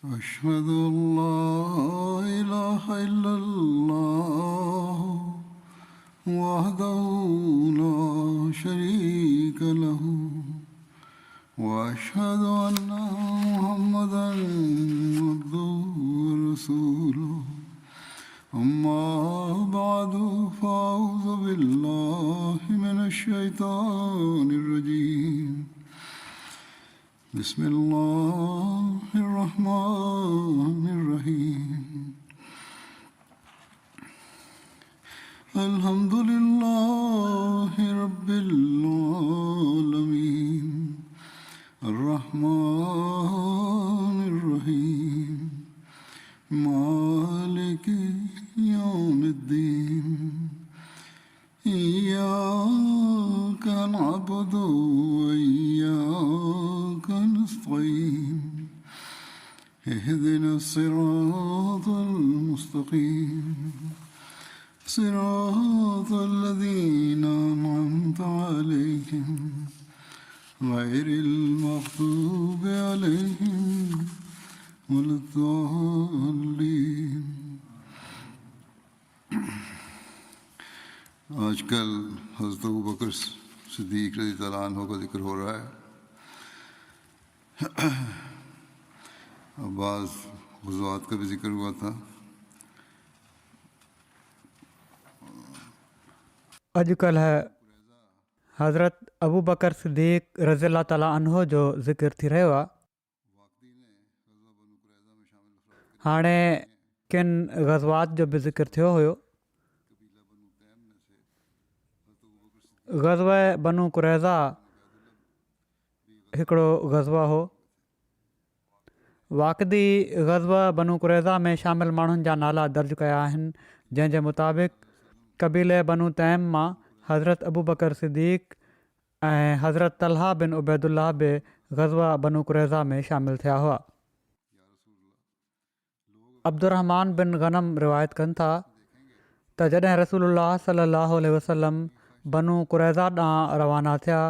أشهد أن لا إله إلا الله وحده لا شريك له وأشهد أن محمدا عبده ورسوله أما بعد فأعوذ بالله من الشيطان الرجيم بسم الله الرحمن الرحيم الحمد لله رب العالمين الرحمن الرحيم مالك يوم الدين إياك نعبد وإياك نستعين اهدنا الصراط المستقيم صراط الذين أنعمت عليهم غير المغضوب عليهم ولا الضالين आजकल हज़रत अबू बकर सिद्दीक़ रज़ी अल्लाह अन्हु का जिक्र हो रहा है। अब बाज़ ग़ज़वात का भी जिक्र हुआ था। अॼुकल्ह हज़रत अबू बकर सिद्दीक़ रज़ियल्लाहु ताला अन्हो जो ज़िक्र थी रहियो आहे। हाणे किन ग़ज़वात जो बि ज़िक्र थियो हुयो। ग़ज़वा बनु कुरैज़ा हिकिड़ो ग़ज़वा हो। वाक़दी ग़ज़वा बनु कुरैज़ा में शामिल माण्हुनि जा नाला दर्ज कया आहिनि, जंहिंजे मुताबिक़ कबीले बनु तैम मां हज़रत अबू बकर सिद्दीक़ ऐं हज़रत तलहा बिन उबैदुल्लाह बि ग़ज़वा बनु कुरैज़ा में शामिल थिया हुआ। अब्दुर्रहमान बिन गनम रिवायत कनि था त जॾहिं रसूलुल्लाह सल्लल्लाहु अलैहि वसल्लम बनु कुरैज़ा ॾांहुं रवाना थिया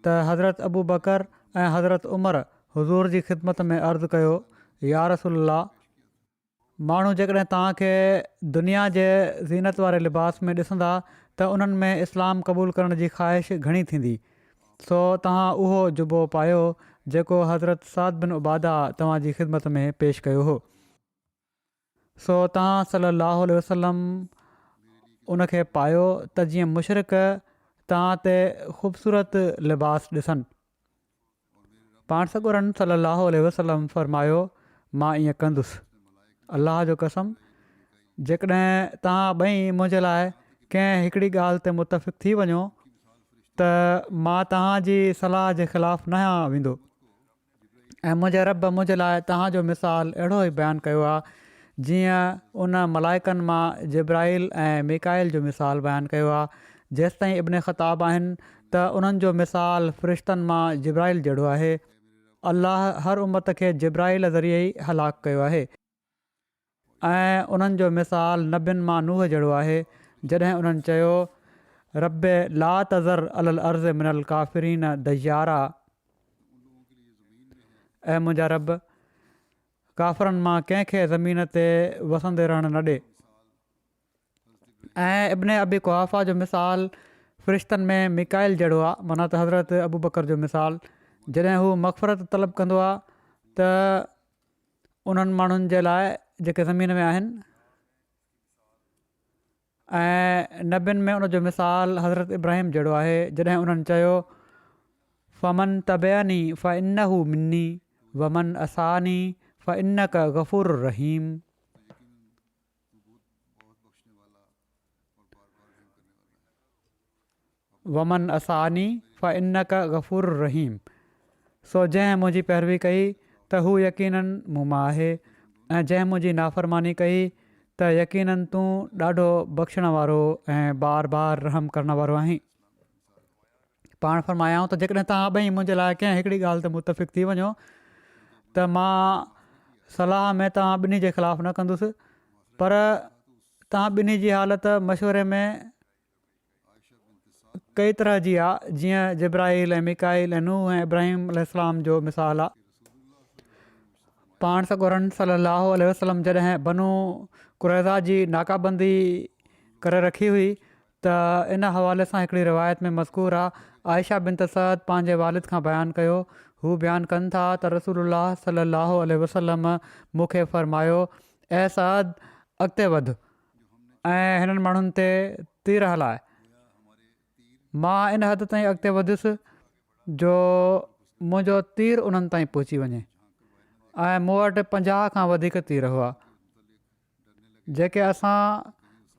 त हज़रत अबू बकर ऐं हज़रत उमर हुज़ूर जी ख़िदमत में अर्ज़ु कयो, या रसूलल्लाह, माण्हू जेकॾहिं तव्हांखे दुनिया जे ज़ीनत वारे लिबास में ॾिसंदा त उन्हनि में इस्लाम क़बूल करण जी ख़्वाहिश घणी थींदी, सो तव्हां उहो जुबो पायो जेको हज़रत साद बिन उबादा तव्हांजी ख़िदमत में पेश कयो हो। सो तव्हां सल्लल्लाहु अलैहि वसल्लम उनखे पायो त जीअं मुशरिक तव्हां ते ख़ूबसूरत लिबास ॾिसनि। पाण सॻुरनि सल्लल्लाहु अलैहि वसल्लम फरमायो, मां ईअं कंदुसि। अलाह जो कसम, जेकॾहिं तव्हां ॿई मुंहिंजे लाइ कंहिं हिकिड़ी ॻाल्हि ते मुतफ़िक़ थी वञो त मां तव्हांजी सलाह जे ख़िलाफ़ु न वेंदो। ऐं मुंहिंजे रब मुंहिंजे लाइ तव्हांजो मिसाल अहिड़ो ई बयानु कयो आहे जीअं उन मलाइकनि मां जिब्राइल ऐं मिकाइल जो मिसाल बयानु कयो आहे। जेसि ताईं इब्न ख़ताब आहिनि त उन्हनि जो मिसाल फ़रिश्तनि मां जिब्राइल जहिड़ो आहे। अलाह हर उमत खे जिब्राइल ज़रिए ई हलाकु कयो आहे ऐं उन्हनि जो मिसाल नबियुनि मां नूह जहिड़ो आहे, जॾहिं उन्हनि चयो, रब ला तज़र अलल अर्ज़ मिनल काफ़िरीन दयारा, ऐं मुंहिंजा रब काफ़रनि मां कंहिंखे ज़मीन ते वसंदे रहणु न ॾे। ऐं इब्न अबी कुहाफ़ा जो मिसाल फ़रिश्तनि में मिकाइल जहिड़ो आहे, माना त हज़रत अबू बकर जो मिसाल, जॾहिं हू मग़फ़रत तलब कंदो आहे त उन्हनि माण्हुनि जे लाइ जेके ज़मीन में आहिनि। ऐं नबियुनि में उनजो मिसाल हज़रत इब्राहिम जहिड़ो आहे, जॾहिं उन्हनि चयो, फ़मन तबिअनी फ़इन्नहु मिन्नी वमन असानी फ़इन्नक गफ़ूर रहीम। वमन असानी फ़इन्नक गफ़ूर रहीम। सो जंहिं मुंहिंजी पैरवी कई त हू यकीनन मूं मां आहे, ऐं जंहिं मुंहिंजी नाफ़रमानी कई त यकीनन तूं ॾाढो बख़्शण वारो ऐं बार बार रहम करण वारो आहीं। पाण फरमायाऊं त जेकॾहिं तव्हां ॿई मुंहिंजे लाइ कंहिं हिकिड़ी ॻाल्हि ते मुतफ़िक़ थी वञो त मां सलाह में तव्हां ॿिन्ही जे ख़िलाफ़ु न कंदुसि, पर तव्हां ॿिन्ही जी हालति मशवरे में कई तरह जी आहे, जीअं जिब्राइल ऐं मिकाइल ऐं नूह ऐं इब्राहिम अलैहिस्सलाम जो मिसाल आहे। पाण सॻोरन सलाहु वसलम जॾहिं बनू कुरैज़ा जी नाकाबंदी करे रखी हुई त इन हवाले सां हिकिड़ी रिवायत में मज़कूर आहे। आयशा बिनत सअद पंहिंजे वालिद खां बयानु कयो, हू बयानु कनि था त रसूलुल्लाह सलाहु वसलम मूंखे फ़रमायो, ऐं सअद अॻिते वधि ऐं हिननि माण्हुनि ते तीर हलाए। मां इन हद ताईं अॻिते वधियुसि जो मुंहिंजो तीर उन्हनि ताईं पहुची वञे ऐं मूं वटि 50 खां वधीक तीर हुआ जेके असां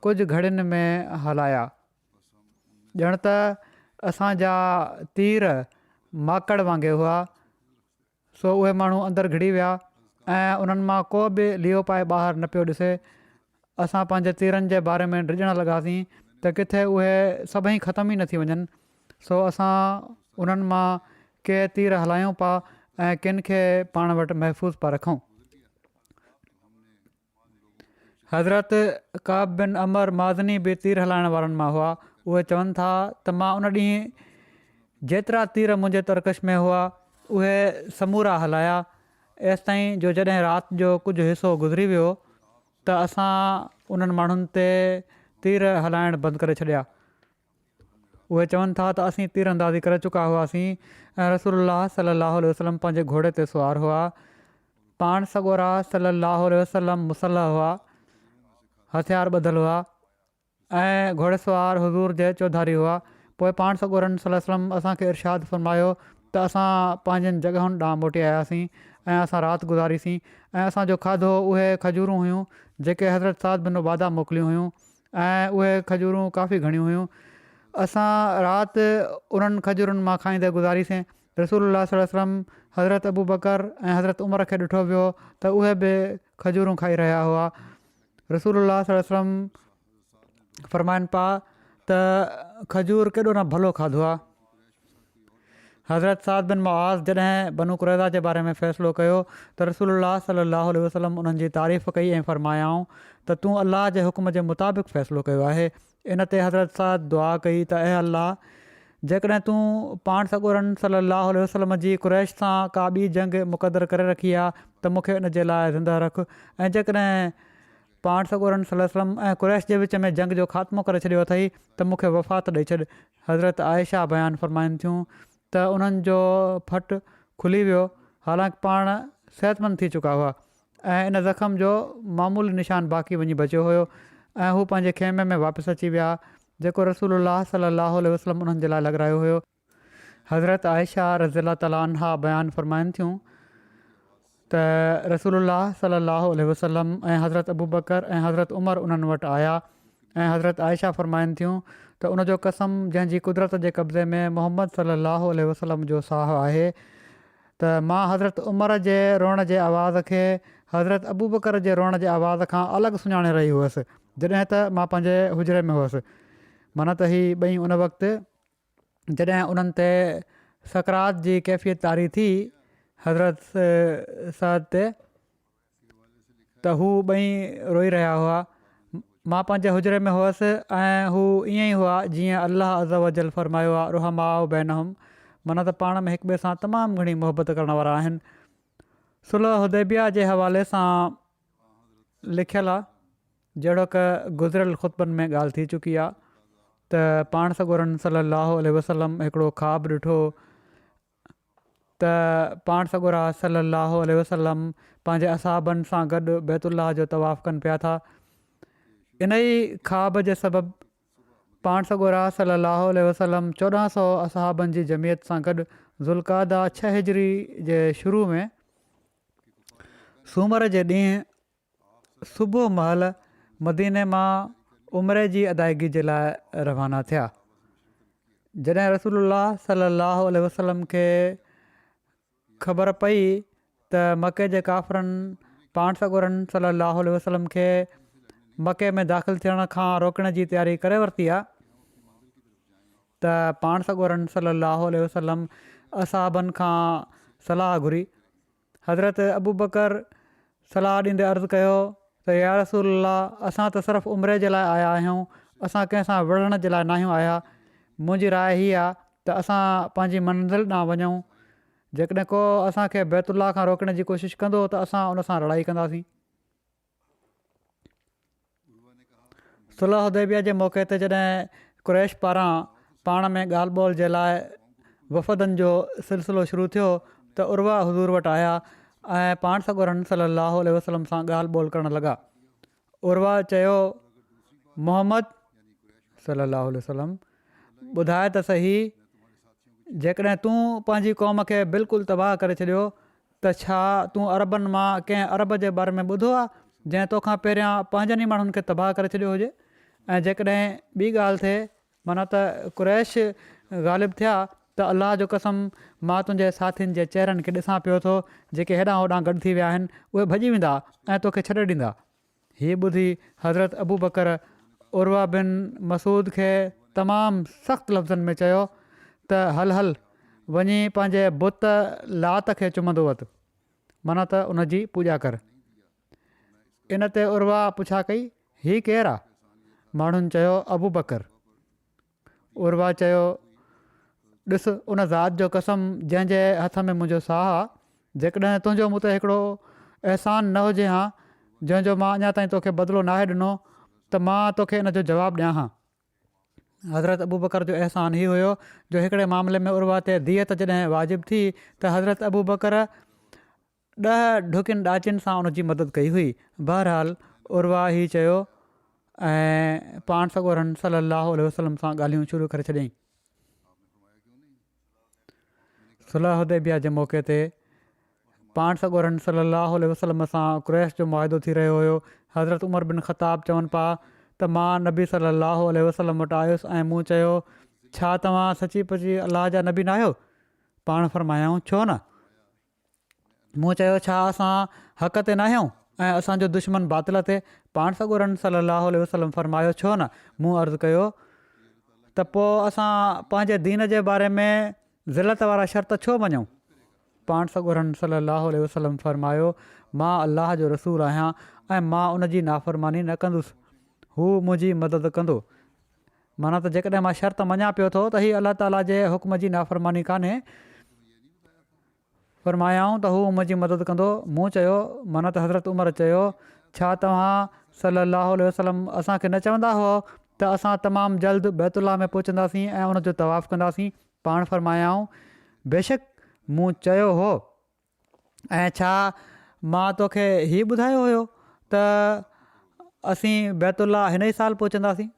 कुझु घड़ियुनि में हलाया। ॼण त असांजा तीर माकड़ वांगुरु हुआ, सो उहे माण्हू अंदरि घिड़ी विया ऐं उन्हनि मां को बि लियो पाए ॿाहिरि न पियो ॾिसे। असां पंहिंजे तीरनि जे बारे में डिॼणु लॻासीं त किथे उहे सभई ख़तम ई न थी वञनि। सो असां उन्हनि मां के तीर हलायूं पिया ऐं किन खे पाण वटि महफ़ूज़ पिया रखूं। हज़रत काब बिन अमर माज़नी बि तीर हलाइण वारनि मां हुआ। उहे चवनि था त मां उन ॾींहुं जेतिरा तीर मुंहिंजे तरकश में हुआ उहे समूरा हलाया एसि ताईं जो जॾहिं राति जो कुझु हिसो गुज़री वियो त असां उन्हनि माण्हुनि ते तीर हलाइणु बंदि करे छॾिया। उहे चवनि था त असीं तीर अंदाज़ी करे चुका हुआसीं ऐं रसूलुल्लाह सलाहु वसलम पंहिंजे घोड़े ते सुवार हुआ। पाण सॻोरा सलाहु वसलम मुसल्ह हुआ, हथियार ॿधल हुआ ऐं घोड़े सुवार हुज़ूर जे चौधारी हुआ। पोइ पाण सॻोरन वसलम असांखे इरशाद फ़रमायो त असां पंहिंजनि जॻहियुनि ॾांहुं मोटी आयासीं ऐं असां राति गुज़ारीसीं ऐं असांजो खाधो उहे खजूरूं हुयूं जेके हज़रत साद बिन उबादा मोकिलियूं हुयूं ऐं उहे खजूरूं काफ़ी घणियूं हुयूं। असां राति उन्हनि खजूरुनि मां खाईंदे गुज़ारीसीं। रसूलुल्लाह सल्लल्लाहु अलैहि वसल्लम हज़रत अबू बकर ऐं हज़रत उमर खे ॾिठो वियो त उहे बि खजूरूं खाई रहिया हुआ। रसूलुल्लाह सल्लल्लाहु अलैहि वसल्लम फ़रमाइनि पिया त खजूर केॾो न भलो खाधो आहे। हज़रत साद बिन मुआज़ जॾहिं बनू कुरैज़ा जे बारे में फ़ैसिलो कयो त रसूलुल्लाह सल्लल्लाहु अलैहि वसल्लम उन्हनि जी तारीफ़ कई ऐं फ़रमायाऊं त तूं अलाह जे हुकुम जे मुताबिक़ फ़ैसिलो कयो आहे। इन ते हज़रत साद दुआ कई त ऐं अलाह, जेकॾहिं तूं पाण सॻोरन सलाहु वसलम जी कुरैश सां का ॿी जंग मुक़दरु करे रखी आहे त मूंखे इन जे लाइ ज़िंदा रख, ऐं जेकॾहिं पाण सॻोरन वसलम ऐं कुरैश जे विच में जंग जो ख़ात्मो करे छॾियो अथई त मूंखे वफ़ात ॾेई छॾ। हज़रत आयशा बयानु फ़रमाइनि थियूं त उन्हनि जो फट खुली वियो, हालांकि पाण सिहतमंद थी चुका हुआ ऐं इन ज़ख़्म जो मामूली निशान बाक़ी वञी बचियो हुयो ऐं हू पंहिंजे खेमे में वापसि अची विया जेको रसूलुल्लाह सल्लल्लाहु अलैहि वसल्लम उन्हनि जे लाइ लॻायो हुयो। हज़रत आयशा रज़ियल्लाहु तआला अन्हा बयानु फ़रमाइनि थियूं त रसूलुल्लाह सल्लल्लाहु अलैहि वसल्लम ऐं हज़रत अबू बकर ऐं हज़रत उमर उन्हनि वटि आया ऐं हज़रत आयशा फ़रमाइनि थियूं त उनजो कसम जंहिंजी कुदरत जे कब्ज़े में मोहम्मद सल्लल्लाहु अलैहि वसल्लम जो साहु आहे त मां हज़रत उमर जे रोअण जे आवाज़ खे हज़रत अबू बकर जे रोअण जे आवाज़ खां अलॻि सुञाणे रही हुअसि जॾहिं त मां पंहिंजे हुजरे में हुअसि। माना त हीअ ॿई उन वक़्तु जॾहिं उन्हनि ते सकरात जी कैफ़ियत तारी थी हज़रत सअद ते त हू ॿई रोई रहिया हुआ। मां पंहिंजे हुजरे में हुअसि ऐं हू ईअं ई हुआ जीअं अलाह अज़्ज़ व जल फ़रमायो आहे रुहमाउ बैनहुम, माना त पाण में हिक ॿिए सां तमामु घणी मुहबत करण वारा आहिनि। सुलह हुदैबिया जे हवाले सां लिखियलु आहे जहिड़ो की गुज़िरियल ख़ुतबनि में ॻाल्हि थी चुकी आहे त पाण सॻोरन सलाहु वसलम हिकिड़ो ख़्वाबु ॾिठो त पाण सॻोरा सलाहु वसलम पंहिंजे असहाबनि सां गॾु बैतुल्लाह जो तवाफ़ु कनि पिया था। इन ई ख़्वाब जे सबबु पाण सॻोरा सलाहु वसलम 1400 असहाबनि जी जमियत सां गॾु ज़ुल्क़ादा 6 हिजरी जे शुरू में सूमर जे ॾींहुं सुबुह महिल मदीने मां उमिरे जी अदायगी जे लाइ रवाना थिया। जॾहिं रसूलुल्लाह सलाहु वसलम खे ख़बर पई त मके जे काफ़िरनि पाण सॻोरन सलाहु वसलम खे मके में दाख़िल थियण खां रोकण जी तयारी करे वरिती आहे त पाण सॻोरन सलाहु वसलम असहाबनि खां सलाह घुरी। हज़रत अबू बकर सलाह ॾींदे अर्ज़ु कयो त या रसूलल्लाह, असां त सिर्फ़ु उमिरे जे लाइ आया आहियूं, असां कंहिंसां विढ़ण जे लाइ न आहियूं आया। मुंहिंजी राय हीअ आहे त असां पंहिंजी मंज़िल ॾांहुं वञूं जेकॾहिं को असांखे बैतुल्ला खां रोकण जी कोशिशि कंदो त असां उन सां लड़ाई कंदासीं। सुलह हुदैबिया जे मौक़े ते जॾहिं कुरैश पारां पाण में ॻाल्हि ॿोल जे लाइ वफ़दनि जो सिलसिलो शुरू थियो त उर्वा हज़ूर वटि आया ऐं पाण सॻोरनि सलाहु वसलम सां ॻाल्हि ॿोल करणु लॻा। उर्वा चयो, मोहम्मद सलाहु वसलम ॿुधाए त सही, जेकॾहिं तूं पंहिंजी क़ौम खे बिल्कुलु तबाह करे छॾियो त छा तूं अरबनि मां कंहिं अरब जे बारे में ॿुधो आहे जंहिं तोखां पहिरियां पंहिंजनि ई माण्हुनि खे तबाह करे छॾियो हुजे? ऐं जेकॾहिं ॿी ॻाल्हि थिए माना त कुरैश ग़ालिब थिया त अलाह जो कसम मां तुंहिंजे साथियुनि जे चहिरनि खे ॾिसां पियो थो, जेके हेॾां होॾां गॾु थी विया आहिनि, उहे भॼी वेंदा ऐं तोखे छॾे ॾींदा। हीअ ॿुधी हज़रत अबू बकर उर्वा बिन मसूद खे तमामु सख़्तु लफ़्ज़नि में चयो त हल हल वञी पंहिंजे बुत लात खे चुमंदो वठि, माना त उन जी पूॼा कर। इन ते उर्वा पुछा कई, हीउ केरु आहे? माण्हुनि चयो, अबू बकर। उर्वा चयो, ॾिस उन ज़ात जो कसम जंहिंजे हथ में मुंहिंजो साहु आहे, जेकॾहिं तुंहिंजो मूं ते हिकिड़ो अहसान न हुजे हा जंहिंजो मां अञा ताईं तोखे बदिलो नाहे ॾिनो त मां तोखे इन जो जवाबु ॾियां हा। हज़रत अबू बकर जो अहसान हीउ हुयो जो हिकिड़े मामले में उर्वा ते दियत जॾहिं वाजिबु थी त हज़रत अबू बकर 10 ढुकियुनि ॾाचियुनि सां उन जी मदद कई हुई। बहरहाल उर्वा ही चयो ऐं पाण सॻोरनि सलाहु वसलम सां ॻाल्हियूं शुरू करे छॾियईं। सुलह हुदैबिया जे मौक़े ते पाण सॻोरनि सलाहु वसलम सां कुरैश जो मुआदो थी रहियो हुयो। हज़रत उमर बिन ख़ताब चवनि पिया त मां नबी सलाहु वसलम वटि आयुसि ऐं मूं चयो, छा तव्हां सची पची अलाह जा नबी न आहियो? पाण फरमायाऊं, छो न? मूं चयो, छा असां हक़ ते न आहियूं ऐं असांजो दुश्मन बातिल ते? पाण सॻोरनि सलाहु वसलम फरमायो, छो न? मूं अर्ज़ु कयो त पोइ असां पंहिंजे दीन जे बारे में ज़िलत वारा शर्त छो मञूं? पाण सॻोरनि सलाहु वसलम फरमायो, मां अलाह जो रसूल आहियां ऐं मां उन जी नाफ़रमानी न कंदुसि, हू मुंहिंजी मदद कंदो। माना त जेकॾहिं मां शर्त मञा पियो थो त हीअ अलाह ताला जे हुक्म जी नाफ़रमानी कान्हे। फरमायाऊं त हू मुंहिंजी मदद कंदो। मूं चयो, माना त हज़रत उमर चयो, छा तव्हां सलाहु वसलम असांखे न चवंदा हुओ त असां तमामु जल्द बैतुल्ला में पहुचंदासीं ऐं उनजो तवाफ़ु कंदासीं? पाण फरमायाऊं, बेशक मूं चयो हो। ऐं छा मां तोखे हीउ ॿुधायो हुयो त असीं बैतुल्ला हिन ई साल पहुचंदासीं?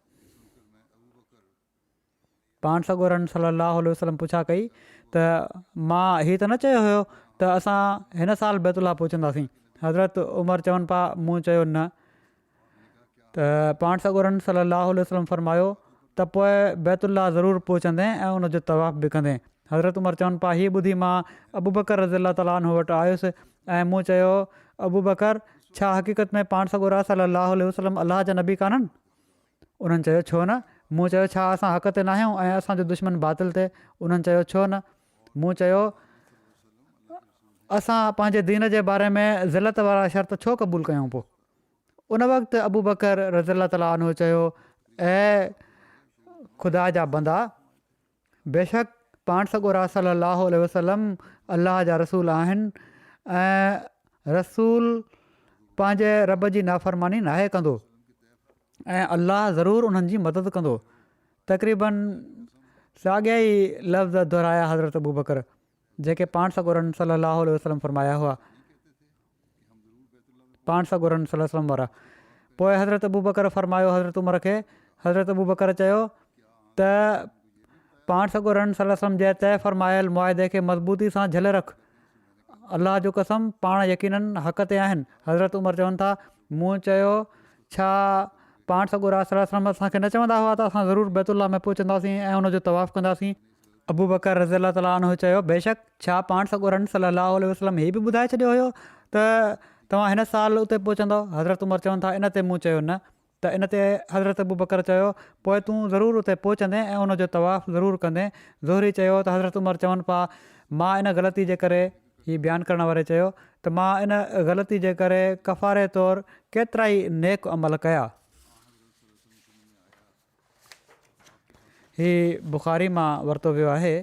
पाण सॻोरनि सलाहु वसलम पुछा कई त मां हीअ त न चयो हुयो त असां हिन साल बैतुल्ला पहुचंदासीं? हज़रत उमर चवनि पिया, मूं चयो न। त पाण सॻोरनि सलाहु वसलम फरमायो त पोइ बैतुल्ला ज़रूरु पहुचंदे ऐं उनजो तवाफ़ बि कंदे। हज़रत उमर चवनि पिया, हीअ ॿुधी मां अबू बकर रज़ी ताला अन्हु वटि आयुसि ऐं मूं चयो, अबू बकर, छा हक़ीक़त में पाण सॻोरा सलाहु वसलम अलाह जा नबी कान्हनि? उन्हनि चयो, छो न? मूं चयो, छा असां हक़ ते न आहियूं ऐं असांजो दुश्मन बातिल ते? उन्हनि चयो, छो न? मूं चयो, असां पंहिंजे दीन जे बारे में ज़िलत वारा शर्त छो क़बूलु कयूं? पोइ उन वक़्तु अबू बकर रज़ी ताला अन्हु चयो, ऐं ख़ुदा जा बंदा, बेशक पाण सॻोरा सलाहु वसलम अलाह जा रसूल आहिनि ऐं रसूल पंहिंजे रब जी नाफ़रमानी नाहे कंदो ऐं अलाह ज़रूरु उन्हनि जी मदद कंदो। तक़रीबन साॻिया ई लफ़्ज़ दुहिराया हज़रत अबू बकर जेके पाण सॻोरनि सलाहु वसलम फरमाया हुआ, पाण सॻोरनि वसलम वारा। पोइ हज़रत अबू बकर फरमायो हज़रत उमर खे। हज़रत अबू बकर चयो त पाण सॻोरनि वसलम जे तइ फरमायल मुआदे खे मज़बूती सां झले रख, अलाह जो कसम पाण यकीननि हक़ ते आहिनि। हज़रत उमर चवनि था, मूं चयो, छा पाण सॻोरा वसलम असांखे न चवंदा हुआ त असां ज़रूरु बैतुल्ला में पहुचंदासीं ऐं उनजो तवाफ़ु कंदासीं? अबू बकर रज़ी ताला अन्हु चयो, बेशक, छा पाण सॻोरनि सलाहु वसलम हीअ बि ॿुधाए छॾियो हुयो त तव्हां हिन साल उते पहुचंदव? हज़रत उमर चवनि था, इन ते मूं चयो न। त इन ते हज़रत अबू बकर चयो, पोइ तूं ज़रूरु उते पहुचंदे ऐं उनजो तवाफ़ु ज़रूरु कंदे। ज़ोहरी चयो त हज़रत उमर चवनि पिया, मां इन ग़लती जे करे, हीउ बयानु करण वारे चयो त मां इन ग़लती जे करे कफ़ारे तौरु केतिरा ई नेक अमल कया। हीउ बुख़ारी मां वरितो वियो आहे।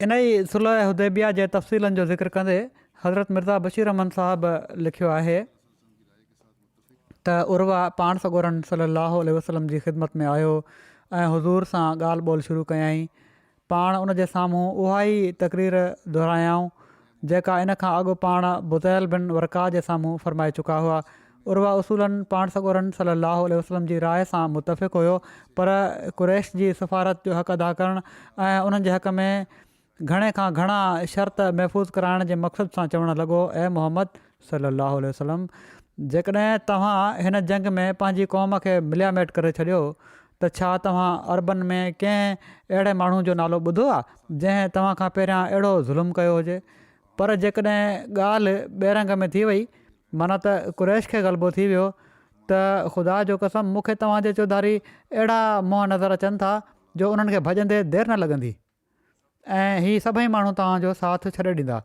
इन ई सुलह हुदैबिया जे तफ़सीलनि जो ज़िक्र कंदे हज़रत मिर्ज़ा बशीर अहमद साहिबु लिखियो आहे त उर्वा पाण सॻोरन सलाहु वसलम जी ख़िदमत में आयो ऐं हुज़ूर सां ॻाल्हि ॿोल शुरू कयईं। पाण उन जे साम्हूं उहा ई तक़रीर दुहिरायाऊं जेका इन खां अॻु पाण बुज़ैल बिन वरका जे साम्हूं फ़रमाए चुका हुआ। उर्वा उसूलनि पाण सॻोरन सलाहु वसलम जी राय सां मुतफ़िक़ हुयो, पर कुरैश जी सिफ़ारत जो हक़ अदा करणु ऐं उन्हनि जे हक़ में घणे खां घणा शर्त महफ़ूज़ कराइण जे मक़सद सां चवणु लॻो, ऐं मोहम्मद सलाहु वसलम, जेकॾहिं तव्हां हिन जंग में पंहिंजी क़ौम खे मिलियामेट करे छॾियो त छा तव्हां अरबन में कंहिं अहिड़े माण्हू जो नालो ॿुधो आहे जंहिं तव्हां खां पहिरियां अहिड़ो ज़ुल्म कयो हुजे? पर जेकॾहिं ॻाल्हि ॿिए रंग में थी वई, माना त कुरैश खे ग़लबो थी वियो, त ख़ुदा जो कसम मूंखे तव्हांजे चौधारी अहिड़ा मुंहं नज़र अचनि था जो उन्हनि खे भॼंदे देरि न लॻंदी ऐं हीअ सभई माण्हू तव्हांजो साथ छॾे ॾींदा।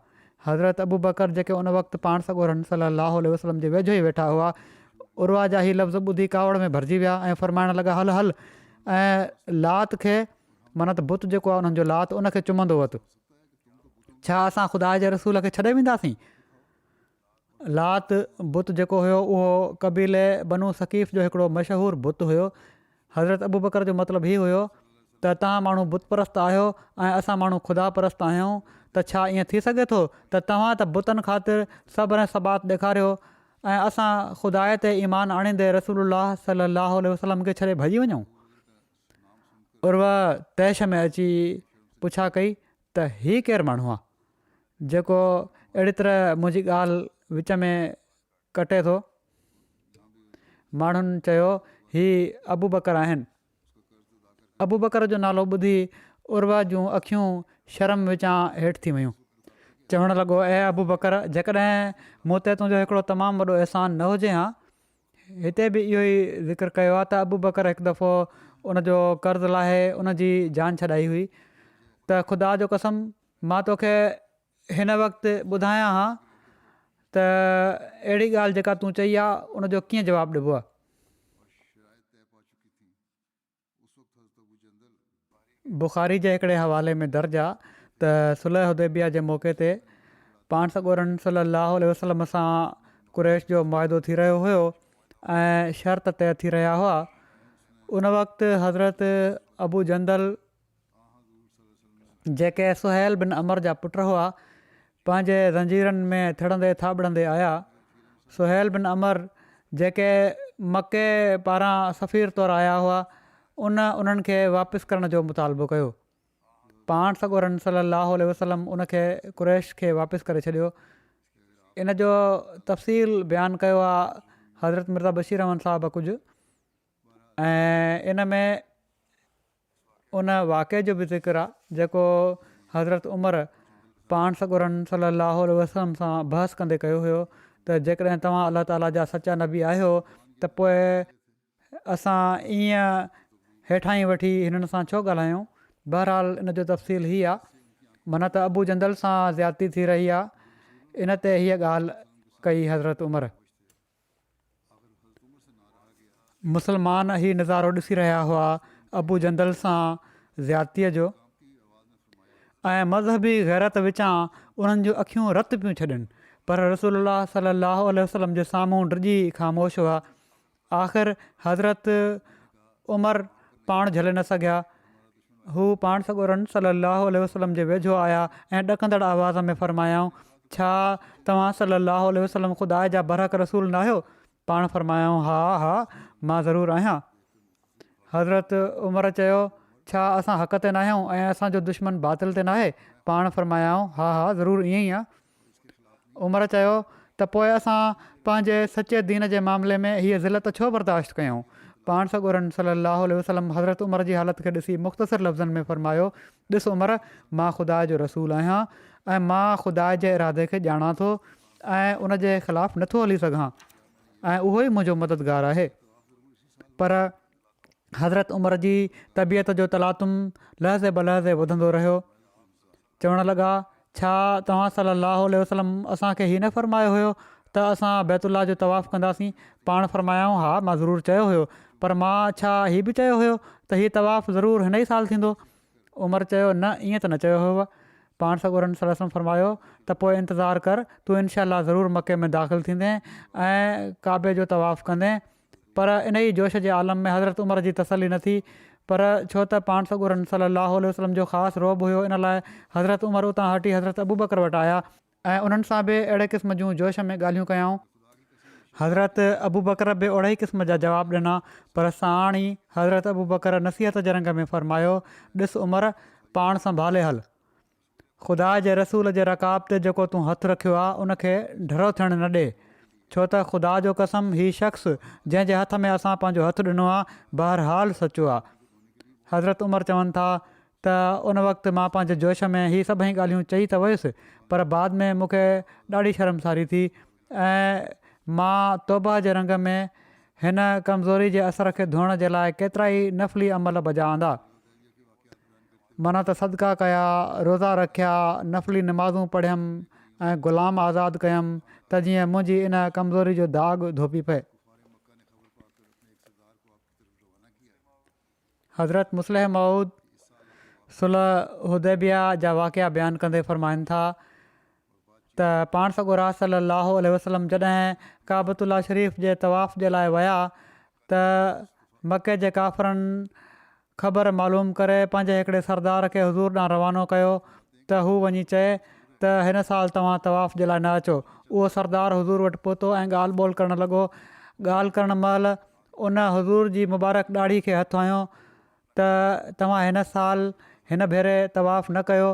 हज़रत अबू बकर जेके उन वक़्तु पाण सॻोरन सलाहु वसलम जे वेझो ई वेठा हुआ, उर्वा जा ई लफ़्ज़ ॿुधी कावड़ में भरिजी विया ऐं फ़रमाइण लॻा, हल हल ऐं लात खे, माना त बुत जेको आहे उन्हनि जो लात, उनखे चुमंदो वरितो। छा असां ख़ुदा जे रसूल खे छॾे वेंदासीं? लात बुत जेको हुयो उहो क़बीले बनू सकीफ़ जो हिकिड़ो मशहूरु बुत हुयो। हज़रत अबू बकर जो मतिलबु हीउ हुयो त तव्हां माण्हू बुत परस्त आहियो ऐं असां माण्हू ख़ुदा परस्त आहियूं, त छा ईअं थी सघे थो त तव्हां त बुतनि ख़ातिर सब्र ऐं सबात ॾेखारियो ऐं असां ख़ुदा ते ईमान आणींदे रसूलुल्लाह सलाहु वसलम खे छॾे भॼी वञूं? उर्वा तैश में अची पुछा कई त हीउ केरु माण्हू आहे जेको अहिड़ी तरह मुंहिंजी ॻाल्हि विच में कटे थो? माण्हुनि चयो, हीउ अबू बकर आहिनि। अबू बकर जो नालो ॿुधी उर्वा जूं अखियूं शर्म विचां हेठि थी वियूं। चवणु लॻो, ऐं अबू बकर, जेकॾहिं मूं ते तुंहिंजो हिकिड़ो तमामु वॾो अहसान न हुजे हा। हिते बि इहो ई ज़िक्र कयो आहे त अबू बकर हिकु दफ़ो उनजो कर्ज़ु लाहे उनजी जान छॾाई हुई, त ख़ुदा जो कसम मां तोखे हिन वक़्तु ॿुधायां हा त अहिड़ी ॻाल्हि जेका तूं चई आहे उनजो कीअं जवाबु ॾिबो आहे। बुख़ारी जे हिकिड़े हवाले में दर्ज आहे त सुलह हुदैबिया जे मौक़े ते पाण सॻोरन सलाहु वसलम सां कुरैश जो मुआदो थी रहियो हुयो ऐं शर्त तइ थी रहिया हुआ। उन वक़्तु हज़रत अबू जंदल जेके सुहैल बिन अमर जा पुट हुआ, पंहिंजे ज़ंजीरनि में थिड़ंदे थाॿड़ंदे आया। सुहैल बिन अमर जेके मके पारां सफ़ीर तौरु आया हुआ, उन्हनि खे वापसि करण जो मुतालबो कयो। पाण सॻोरन सलाहु वसलम उनखे कुरैश खे वापसि करे छॾियो। इन जो तफ़सील बयानु कयो आहे हज़रत मिर्ज़ा बशीर अहमद साहिबु कुझु, ऐं इन में उन वाक़े जो बि ज़िक्र आहे जेको हज़रत उमर पाण सॻोरन सलाहु वसलम सां बहस कंदे कयो हुयो त जेकॾहिं तव्हां अलाह ताला जा सचा नबी आहियो त पोइ असां ईअं हेठां ई वठी हिननि सां छो ॻाल्हायूं। बहरहाल इन जो तफ़सील हीअ आहे, माना त अबू जंदल सां ज़्यादती थी रही आहे, इन ते हीअ ॻाल्हि कई हज़रत उमर। मुस्लमान ही नज़ारो ॾिसी रहिया हुआ अबू जंदल सां ज़्यादतीअ जो, ऐं मज़हबी गैरत विचां उन्हनि जूं अखियूं रत पियूं छॾनि, पर रसूलुल्लाह सलाहु वसलम जे साम्हूं डिॼी ख़ामोश हुआ। आख़िर हज़रत उमर पाण झले न सघिया। हू पाण सॻोरन सलाहु वसलम जे वेझो आया ऐं ॾकंदड़ आवाज़ में फ़रमायाऊं, छा तव्हां सलाहु वसलम ख़ुदा जा बरहक रसूल न आहियो? पाण फ़रमायाऊं, हा हा मां ज़रूरु आहियां। हज़रत उमर चयो, छा असां हक़ ते न आहियूं ऐं असांजो दुश्मन बातिल ते न आहे? पाण फ़रमायाऊं, हा हा ज़रूरु ईअं ई आहे। उमर चयो त पोइ असां पंहिंजे सचे दीन जे मामले में हीअ ज़िलत छो बर्दाश्त कयूं? पाण सॻोरन सलाहु वसलम हज़रत उमर जी हालत खे ॾिसी मुख़्तसिर लफ़्ज़नि में फ़रमायो, ॾिस उमर, मां ख़ुदा जो रसूल आहियां ऐं मां ख़ुदा जे इरादे खे ॼाणा थो ऐं उन जे ख़िलाफ़ु नथो हली सघां ऐं उहो ई मुंहिंजो मददगारु आहे। पर हज़रत उमर जी तबियत जो तलातुम लहज़े ब लहज़े वधंदो रहियो। चवणु लॻा, छा तव्हां सलाहु वसलम असांखे हीअ न फ़रमायो हुयो त असां बैतुल्लाह जो तवाफ़ु कंदासीं? पाण फ़रमायाऊं, हा मां ज़रूरु चयो हुयो, पर मां छा हीअ बि चयो हुयो त हीअ तवाफ़ु ज़रूरु हिन ई साल थींदो? उमर चयो, न ईअं त न चयो हुयो। पाण सॻोरनि सलम फरमायो त पोइ इंतज़ारु कर, तूं इनशा ज़रूरु मके में दाख़िलु थींदे ऐं काबे जो तवाफ़ु कंदे। पर इन ई जोश जे आलम में हज़रत उमर जी तसली न थी, पर छो त पाण सॻोरनि सलाहु वसलम जो ख़ासि रोब हुयो, इन लाइ हज़रत उमर उतां हटी हज़रत अबू बकर वटि आया ऐं उन्हनि सां बि अहिड़े क़िस्म जूं जोश में ॻाल्हियूं कयाऊं। हज़रत अबू बकर बि ओढ़े ई क़िस्म जा जवाब ॾिना, पर साण ई हज़रत अबू बकर नसीहत जे रंग में फ़रमायो, ॾिस उमर, पाण संभाले हल, ख़ुदा जे रसूल जे रकाब ते जेको तूं हथु रखियो आहे उनखे ढरो थियणु न ॾे, छो त ख़ुदा जो कसम हीउ शख़्स जंहिंजे हथ में असां पंहिंजो हथु ॾिनो आहे बहरहाल सचो आहे। हज़रत उमर चवनि था त उन वक़्तु मां पंहिंजे जोश में हीअ सभई ॻाल्हियूं चई त वियुसि, पर बाद में मूंखे ॾाढी शर्मसारी थी ऐं मां तौबा जे रंग में हिन कमज़ोरी जे असर खे धोइण जे लाइ केतिरा ई नफ़ली अमल बजा आंदा, माना त सदका कया, रोज़ा रखिया, नफ़ली नमाज़ूं पढ़ियमि ऐं ग़ुलाम आज़ादु कयमि त जीअं मुंहिंजी इन कमज़ोरी जो दाग़ धोपी पए। हज़रत मुस्लिह मऊद सुलह हुदैबिया जा वाक़िया बयानु कंदे फ़रमाइनि था त पाण सॻोरा सलाहु वसलम जॾहिं काबतुल्ला शरीफ़ जे तवाफ़ जे लाइ विया त मके जे काफ़रनि ख़बर मालूम करे पंहिंजे हिकिड़े सरदार खे हज़ूर ॾांहुं रवानो कयो त हू वञी चए त हिन साल तव्हां तवाफ़ जे लाइ न अचो। उहो सरदार हज़ूर वटि पहुतो ऐं ॻाल्हि ॿोल करणु लॻो। ॻाल्हि करण महिल उन हज़ूर जी मुबारक ॾाढ़ी खे हथु हयो त तव्हां हिन साल हिन भेरे तवाफ़ न कयो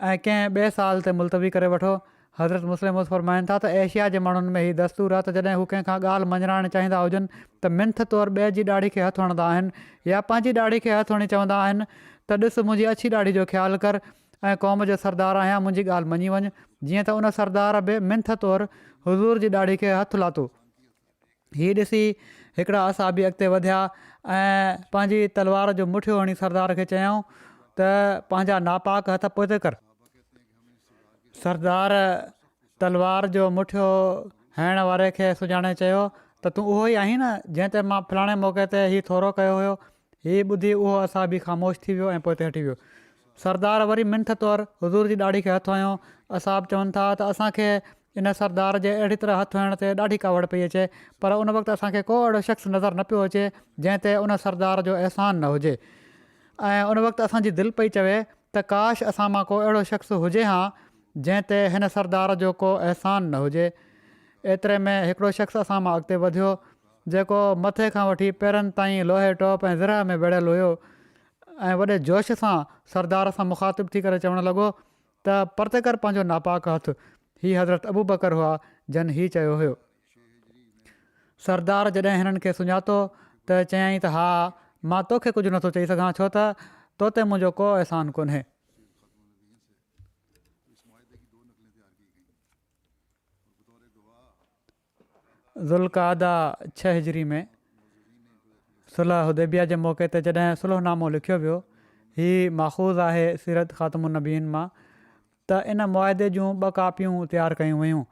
ऐं कंहिं ॿिए साल ते मुलतवी करे वठो। हज़रत मुस्लिम फ़रमाइनि था त एशिया जे माण्हुनि में हीउ दस्तूर आहे त जॾहिं हू कंहिंखां ॻाल्हि मञराइणु चाहींदा हुजनि त मिंथ तौरु ॿिए जी ॾाढ़ी खे हथु हणंदा आहिनि या पंहिंजी ॾाढ़ी खे हथु हणी चवंदा आहिनि त ॾिस मुंहिंजी अछी ॾाढ़ी जो ख़्यालु कर ऐं क़ौम जो सरदार आहियां, मुंहिंजी ॻाल्हि मञी वञु। जीअं त उन सरदार बि मिंथ तौरु हुज़ूर जी ॾाढ़ी खे हथु लाथो। हीअ ॾिसी हिकिड़ा असाबी अॻिते वधिया ऐं पंहिंजी तलवार जो मुठियो हणी सरदार खे चयऊं त पंहिंजा नापाक हथ पोइ कर। सरदार तलवार जो मुठियो हणण वारे खे सुञाणे चयो त तूं उहो ई आहीं न जंहिं ते मां फलाणे मौक़े ते हीउ थोरो कयो हुयो। हीअ ॿुधी उहो असाबी ख़ामोश थी वियो ऐं पोइ हटी वियो। सरदार वरी मिंथ तौरु हुज़ूर जी ॾाढ़ी खे हथु हयो। असाब चवनि था त असांखे इन सरदार जे अहिड़ी तरह हथु हणण ते ॾाढी कावड़ पई अचे, पर उन वक़्तु असांखे को अहिड़ो शख़्स नज़र न पियो अचे जंहिं ते उन सरदार जो अहसान न हुजे ऐं उन वक़्तु असांजी दिलि पई चवे त काश असां मां को अहिड़ो शख़्स हुजे हा जंहिं ते हिन सरदार जो को अहसान न हुजे। एतिरे में हिकिड़ो शख़्स असां मां अॻिते वधियो जेको मथे खां वठी पेरनि ताईं लोहे टोप ऐं ज़िरह में विढ़ियलु हुयो ऐं वॾे जोश सां सरदार सां मुखातिबु थी करे चवणु लॻो त परते कर पंहिंजो नापाक हथु। हीअ हज़रत अबू बकर हुआ जन हीउ चयो हुयो। सरदार जॾहिं हिननि खे सुञातो त चयईं त हा मां तोखे कुझु नथो चई सघां छो त तो ते मुंहिंजो को अहसान कोन्हे। ज़ुल्क़ादा 6 हिजरी में सुलह हुदैबिया जे मौक़े ते जॾहिं सुलहनामो लिखियो वियो, हीअ माख़ूज़ आहे सीरत ख़ातमुन्नबीन मां, त इन मुआदे जूं 2 कापियूं तयारु कयूं वयूं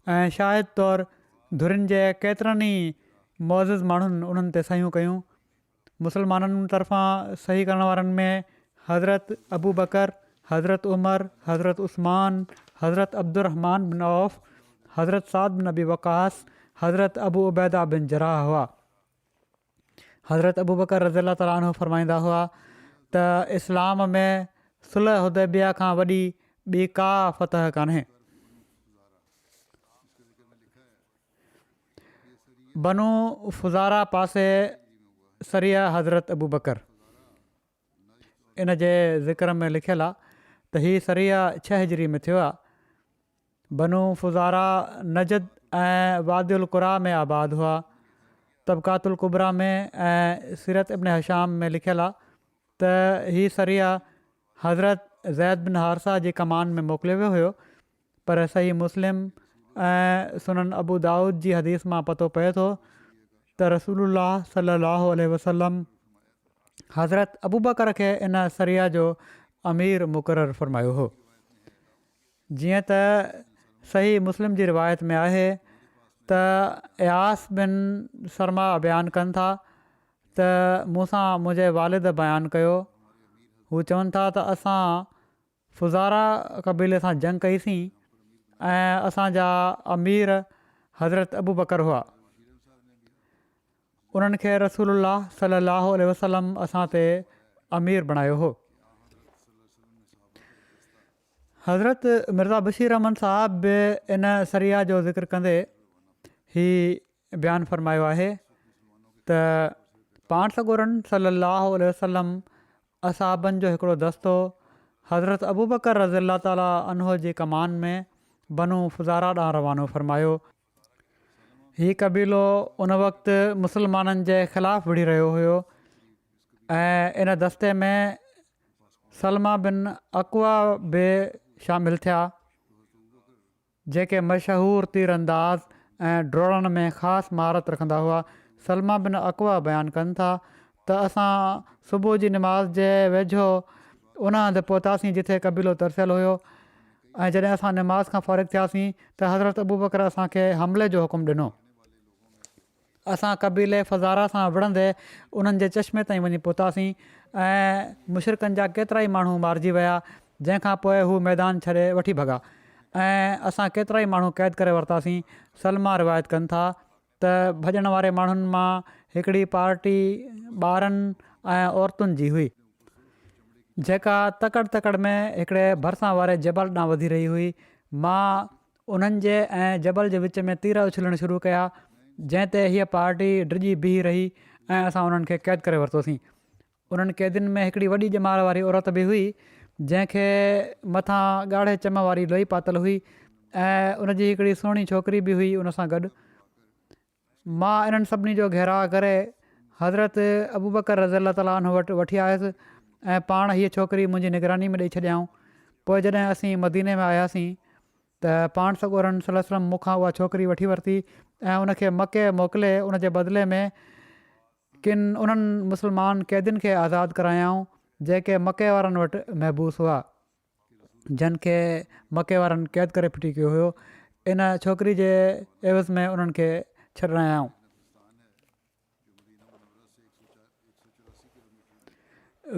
ऐं शाहिद तौरु धुरिन जे केतिरनि ई मुअज़्ज़िज़ माण्हुनि उन्हनि ते सहियूं कयूं। मुसलमाननि तरफ़ां सही करण वारनि में हज़रत अबू बकर, हज़रत उमर, हज़रत उस्मान, हज़रत अब्दुर्रहमान बिन औफ़, हज़रत साद बिन अबी वक़ास, हज़रत अबू उबैदा बिन जराह हुआ। हज़रत अबू बकर रज़ियल्लाहु तआला अन्हु फरमाईंदा हुआ त इस्लाम में सुलह हुदैबिया खां वॾी ॿी का फ़तह कान्हे। बनू फुज़ारा पासे सरिया हज़रत अबू बकर इन जे ज़िक्र में लिखियलु आहे त हीअ सरिया 6 हिजरी में थियो आहे। बनू फुज़ारा नजद ऐं वादियुल क़ुरा में आबाद हुआ। तबक़ातुल कुबरा में ऐं सीरत इब्न हिशाम में लिखियलु आहे त हीअ सरिया हज़रत ज़ैद बिन हारसा जी कमान में मोकिलियो वियो हुयो, पर सही मुस्लिम ऐं सुनन अबू दाऊद जी हदीस मां पतो पए थो त रसूलुल्लाह सल्लल्लाहु अलैहि वसल्लम हज़रत अबू बकर खे इन सरिया जो अमीर मुक़ररु फ़रमायो हो। जीअं त सही मुस्लिम जी रिवायत में आहे त एयास बिन सरमा बयानु कनि था त मूंसां मुंहिंजे वालिद बयानु कयो। हू चवनि था त असां फुज़ारा क़बीले सां जंग कईसीं ऐं असांजा अमीर हज़रत अबू बकर हुआ। उन्हनि खे रसूलुल्लाह सल्लल्लाहु अलैहि वसल्लम असां ते अमीर बणायो हो। हज़रत मिर्ज़ा बशीर अहमद साहब बि इन सरिया जो ज़िक्र कंदे ही बयानु फ़रमायो आहे त पाण सॻोरनि सल्लल्लाहु अलैहि वसल्लम असहाबनि जो हिकिड़ो दस्तो हज़रत अबू बकर रज़ियल्लाहु ताला अन्हो जी कमान में बनू फुज़ारा ॾांहुं रवानो फ़रमायो। हीउ क़बीलो उन वक़्तु मुस्लमाननि जे ख़िलाफ़ु विढ़ी रहियो हुयो ऐं इन दस्ते में सलमा बिन अक़वा बि शामिलु थिया, जेके मशहूरु तीरंदाज़ ऐं ड्रोड़ण में ख़ासि महारत रखंदा हुआ। सलमा बिन अक़वा बयानु कनि था त असां सुबुह जी निमाज़ जे वेझो उन हंधि पहुतासीं जिथे क़बीलो तरसियलु हुयो ऐं जॾहिं असां निमाज़ खां फ़ारिग़ थियासीं त हज़रत अबू बकर असांखे हमले जो हुकुम ॾिनो। असां क़बीले फज़ारा सां विढ़ंदे उन्हनि जे चश्मे ताईं वञी पहुतासीं ऐं मुशरिकनि जा केतिरा ई माण्हू मारिजी विया, जंहिंखां पोइ हू मैदान छॾे वठी भॻा ऐं असां केतिरा ई माण्हू क़ैद करे वरितासीं। सलमा रिवायत कनि था त भॼण वारे माण्हुनि मां हिकिड़ी पार्टी ॿारनि ऐं औरतुनि जी हुई, जेका तकड़ में हिकिड़े भरिसां वारे जबल ॾांहुं वधी रही हुई। मां उन्हनि जे ऐं जबल जे विच में तीर उछलणु शुरू कया, जंहिं ते हीअ पार्टी डिॼी बीही रही ऐं असां उन्हनि खे क़ैद करे वरितोसीं। उन्हनि क़ैदियुनि में हिकिड़ी वॾी ॼमार वारी औरत बि हुई, जंहिंखे मथां ॻाढ़े चम वारी लोई पातल हुई ऐं उनजी हिकिड़ी सुहिणी छोकिरी बि हुई उन सां गॾु। मां इन्हनि सभिनी जो घेराव करे हज़रत अबू बकर रज़ियल्लाहु ताला अन्हु वटि वठी आयुसि ऐं पाण हीअ छोकिरी मुंहिंजी निगरानी में ॾेई छॾियाऊं। पोइ जॾहिं असीं मदीने में आयासीं त पाण सॻोरनि सल्लल्लाहु अलैहि वसल्लम मूंखां उहा छोकिरी वठी वरिती ऐं उनखे मके मोकिले उन जे बदिले में किन उन्हनि मुस्लमान क़ैदियुनि खे आज़ादु करायाऊं जेके मके वारनि वटि महबूस हुआ, जिन खे मके वारनि क़ैद करे फिटी कयो हुयो। इन छोकिरी जे एवज़ में उन्हनि खे छॾायाऊं।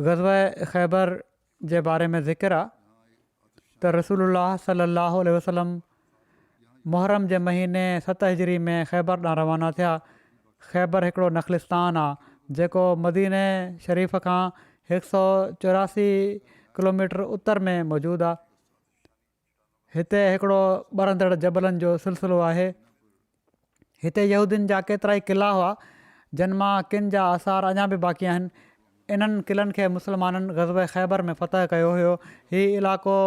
ग़ज़वा ख़ैबर जे बारे में ज़िक्र आहे त रसूलुल्लाह सल्लल्लाहु अलैहि वसल्लम मुहर्रम जे महीने 7 हिजरी में ख़ैबर ॾांहुं रवाना थिया। ख़ैबर हिकिड़ो नख़लिस्तान आहे जेको मदीने शरीफ़ खां 184 किलोमीटर उत्तर में मौजूदु आहे। हिते हिकिड़ो ॿरंदड़ जबलनि जो सिलसिलो आहे। हिते यहूदियुनि जा केतिरा ई क़िला हुआ, जिन मां किन जा आसार अञा बि बाक़ी आहिनि। इन्हनि क़िलनि खे मुस्लमाननि ग़ज़वा ख़ैबर में फ़तह कयो हुयो। हीउ इलाइक़ो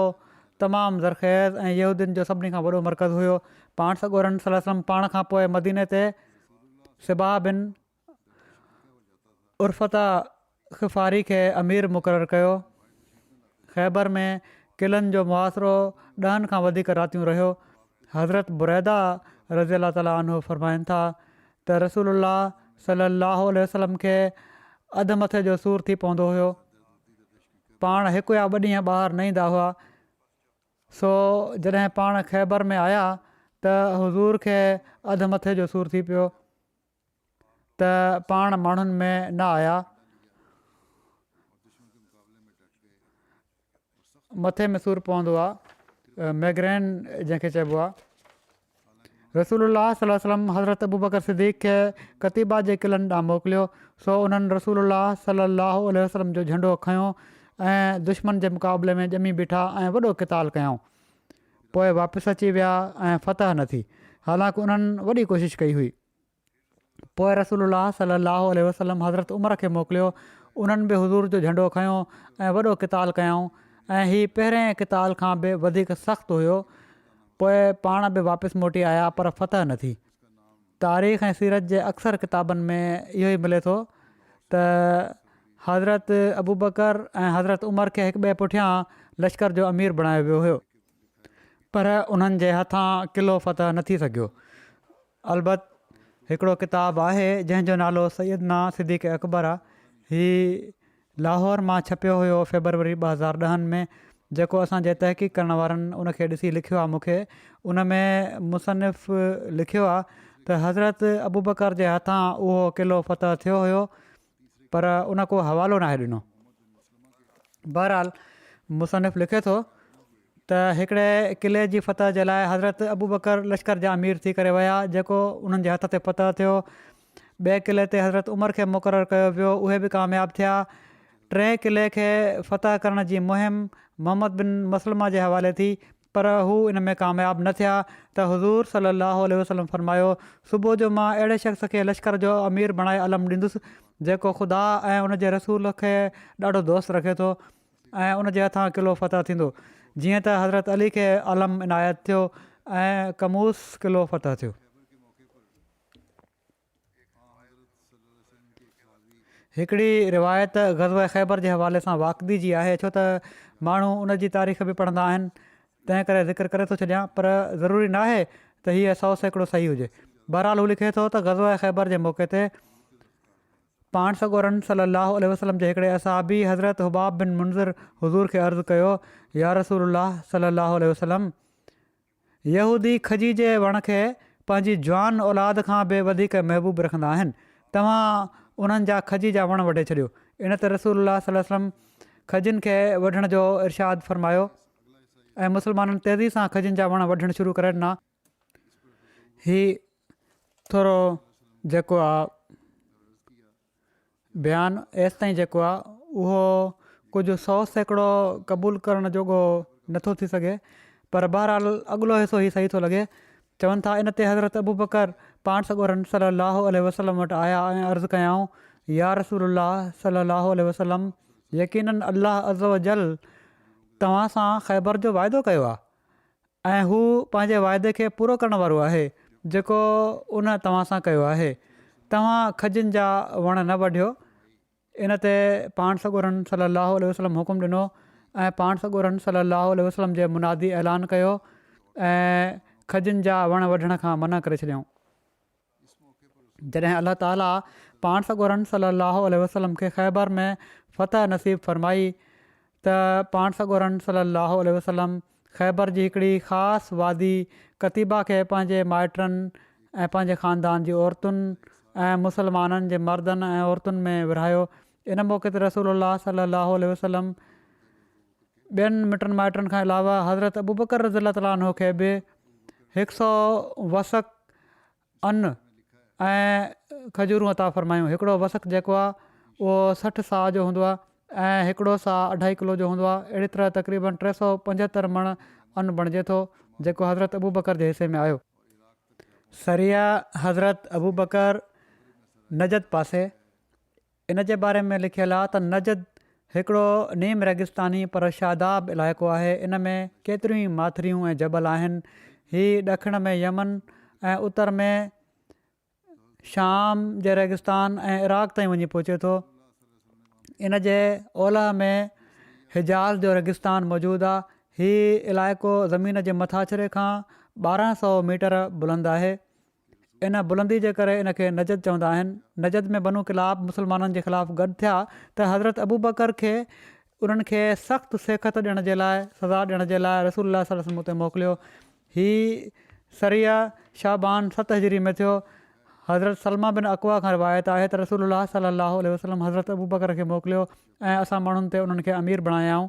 तमामु ज़रख़ेज़ ऐं यहूदियुनि जो सभिनी खां वॾो मर्कज़ हुयो। पाण सॻोरनि सल्लल्लाहु अलैहि वसल्लम पाण खां पोइ मदीने ते सिबाह बिन उर्फ़ता ख़िफ़ारी खे अमीर मुक़ररु कयो। ख़ैबर में क़िलनि जो मुहासिरो 10 खां वधीक रातियूं रहियो। हज़रत बुरैदा रज़ियल्लाहु ताला अन्हु फ़रमाइनि था त रसूलुल्लाह सल्लल्लाहु अलैहि वसल्लम खे अधु मथे जो सूर थी पवंदो हुयो। पाण हिकु या ॿ ॾींहं ॿाहिरि न ईंदा हुआ, सो जॾहिं पाण ख़ैबर में आया त हुज़ूर खे अधु मथे जो सूर थी पियो त पाण माण्हुनि में न आया। मथे में सूरु पवंदो आहे, माइग्रेन जंहिंखे चइबो आहे। रसूलुल्लाह सल्लल्लाहु अलैहि वसल्लम हज़रत अबू बकर सिद्दीक़ खे कतीबा जे क़िलनि ॾांहुं मोकिलियो, सो उन्हनि रसूलुल्लाह सल्लल्लाहु अलैहि वसल्लम जो झंडो खयों ऐं दुश्मन जे मुक़ाबले में ॼमी बीठा ऐं वॾो क़िताल कयऊं। पोइ वापसि अची विया ऐं फ़तह न थी, हालांकि उन्हनि वॾी कोशिशि कई हुई। पोइ रसूलुल्लाह सल्लल्लाहु अलैहि वसल्लम हज़रत उमर खे मोकिलियो, उन्हनि बि हुज़ूर जो झंडो खयों ऐं वॾो क़िताल कयऊं ऐं हीउ पहिरें क़िताल खां बि वधीक सख़्तु हुयो। पोइ पाण बि वापसि मोटी आया पर फ़तह न थी। तारीख़ ऐं सीरत जे अक्सर किताबनि में इहो ई मिले थो त हज़रत अबू बकर ऐं हज़रत उमर खे हिक ॿिए पुठियां लश्कर जो अमीर बणायो वियो हुयो, पर उन्हनि जे हथां क़िलो फ़तह न थी सघियो। अलबत हिकिड़ो किताबु आहे जंहिंजो नालो सैयदना सिद्दीक़ अकबर आहे। हीउ लाहौर मां छपियो हुयो फेबरवरी 2010 में, जेको असांजे तहक़ीक़ करण वारनि उनखे ॾिसी लिखियो आहे। मूंखे उन में मुसनिफ़ लिखियो आहे त हज़रत अबू बकर जे हथां उहो क़िलो फ़तह थियो हुयो, पर उन को हवालो नाहे ॾिनो। बहरहाल मुसनिफ़ लिखे थो त हिकिड़े क़िले जी फतह जे लाइ हज़रत अबू बकर लश्कर जा अमीर थी करे विया, जेको उन्हनि जे हथ ते फतह थियो। ॿिए क़िले ते हज़रत उमर खे मुक़ररु कयो वियो, उहे बि कामयाबु थिया। टें क़िले खे फतह करण जी मुहिम मोहम्मद बिन मसलमा जे हवाले थी, पर हू इन में कामयाबु न थिया। त हुज़ूर सल्लल्लाहु अलैहि वसल्लम फरमायो, सुबुह जो मां अहिड़े शख़्स खे लश्कर जो अमीर बणाए अलम ॾींदुसि जेको ख़ुदा ऐं उन जे रसूल खे ॾाढो दोस्त रखे थो ऐं उन जे हथां क़िलो फतह थींदो, जीअं त हज़रत अली खे अलम इनायत थियो ऐं कमूस क़िलो फतह थियो। हिकिड़ी रिवायत ग़ज़वा ख़ैबर जे हवाले सां वाक़दी जी आहे, छो त माण्हू उन जी तारीख़ बि पढ़ंदा आहिनि, तंहिं करे ज़िक्र करे थो छॾियां, पर ज़रूरी न आहे त हीअ 100% सही हुजे। बहरहाल हू लिखे थो त ग़ज़वा ख़ैबर जे मौक़े ते पाण सॻोरन सल्लल्लाहु अलैहि वसल्लम जे हिकिड़े असहाबी हज़रत हुबाब बिन मुंज़िर हुज़ूर खे अर्ज़ु कयो, या रसूलल्लाह सल्लल्लाहु अलैहि वसल्लम, यहूदी खजी जे वण खे पंहिंजी जवान औलाद खां बि वधीक महबूब रखंदा आहिनि, तव्हां उन्हनि जा खजी जा वण वढे छॾियो। इन ते रसूलुल्लाह सल्लल्लाहु अलैहि वसल्लम खजिन खे वढण जो इरशाद फ़रमायो ऐं मुस्लमाननि तेज़ी सां खजिन जा वण वढणु शुरू करे ॾिना। हीउ थोरो जेको आहे बयानु एसि ताईं जेको आहे उहो कुझु 100% क़बूलु करण जोॻो नथो थी सघे, पर बहरहाल अॻिलो हिसो ई सही थो लॻे। चवनि था इन ते हज़रत अबू बकर पाण सॻोरन सल्लल्लाहु अलैहि वसल्लम वटि आया ऐं अर्ज़ु कयाऊं, या रसूलल्लाह सल्लल्लाहु अलैहि वसल्लम, यकीनन अल्लाह अज़्ज़ व जल तव्हां सां ख़ैबर जो वाइदो कयो आहे ऐं हू पंहिंजे वाइदे खे पूरो करण वारो आहे जेको उन तव्हां सां कयो आहे। तव्हां खजिन जा वण न वढियो। इन ते पाण सॻोरन सल्लल्लाहु अलैहि वसल्लम हुकुम ॾिनो ऐं पाण सॻोरन सल्लल्लाहु अलैहि वसल्लम जे मुनादी ऐलान कयो ऐं खजिन जा वण वढण खां मना करे छॾियऊं। जॾहिं अलाह ताला पाण सॻोरन सल्लल्लाहु अलैहि वसल्लम खे ख़ैबर में फ़तह नसीब फ़रमाई त पाण सॻोरन सल्लल्लाहु अलैहि वसल्लम ख़ैबर जी हिकिड़ी ख़ासि वादी कतीबा खे पंहिंजे माइटनि ऐं पंहिंजे ख़ानदान जी औरतुनि ऐं मुसलमाननि जे मर्दनि ऐं औरतुनि में विरहायो। इन मौक़े ते रसूलुल्लाह सल्लल्लाहु अलैहि वसल्लम ॿियनि मिटनि माइटनि खां अलावा हज़रत अबू बकर रज़ियल्लाहु ताला अन्हु खे बि 100 वसक अन ऐं खजूरूं अता फ़रमायूं। हिकिड़ो वसक जेको आहे उहो 60 साह जो हूंदो आहे ऐं हिकिड़ो साह 2.5 किलो जो हूंदो आहे। अहिड़ी तरह तक़रीबन 375 मण अन बणिजे थो जेको हज़रत अबू बकर जे हिसे में आयो। सरिया हज़रत अबू बकर नजद पासे, इन जे बारे में लिखियलु आहे त नजद हिकिड़ो नीम रेगिस्तानी पर शादाब इलाइक़ो आहे। इन में केतिरियूं ई माथिरियूं ऐं जबल आहिनि। हीउ ॾखिण में यमन ऐं उत्तर में शाम जे रेगिस्तान ऐं इराक़ ताईं वञी पहुचे थो। इन जे ओलह में हिजाज़ जो रेगिस्तान मौजूदु आहे। हीउ इलाइक़ो ज़मीन जे मथाछिरे खां 1200 मीटर बुलंद आहे। इन बुलंदी जे करे इन खे नजद चवंदा आहिनि। नजद में बनु किलाब मुसलमाननि जे ख़िलाफ़ु गॾु थिया त हज़रत अबू बकर खे उन्हनि खे सख़्तु सेखत ॾियण जे लाइ, सज़ा ॾियण जे लाइ रसूलुल्लाह सल्लल्लाहु अलैहि वसल्लम उते मोकिलियो। हीउ सरिया शाबान 7 हिजरी में थियो। हज़रत सलमा बिन अकवा खां रिवायत आहे त रसूलुल्लाह सल्लल्लाहु अलैहि वसल्लम हज़रत अबू बकर खे मोकिलियो ऐं असां माण्हुनि ते उन्हनि खे अमीर बणायाऊं।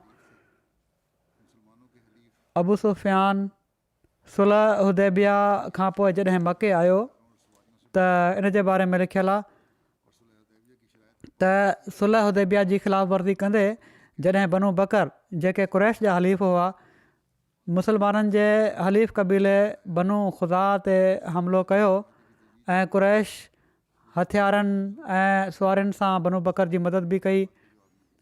अबू सुफ़ियान सुलह हुदैबिया खां पोइ जॾहिं मके आयो त इन जे बारे में लिखियलु आहे त सुलह हुदैबिया जी ख़िलाफ़ वर्ज़ी कंदे जॾहिं बनु बकर जेके कुरैश जा हलीफ़ हुआ मुसलमाननि जे हलीफ़ क़बीले बनु ख़ुदा ते हमिलो कयो ऐं कुरैश हथियारनि ऐं सुवारियुनि सां बनु बकर जी मदद बि कई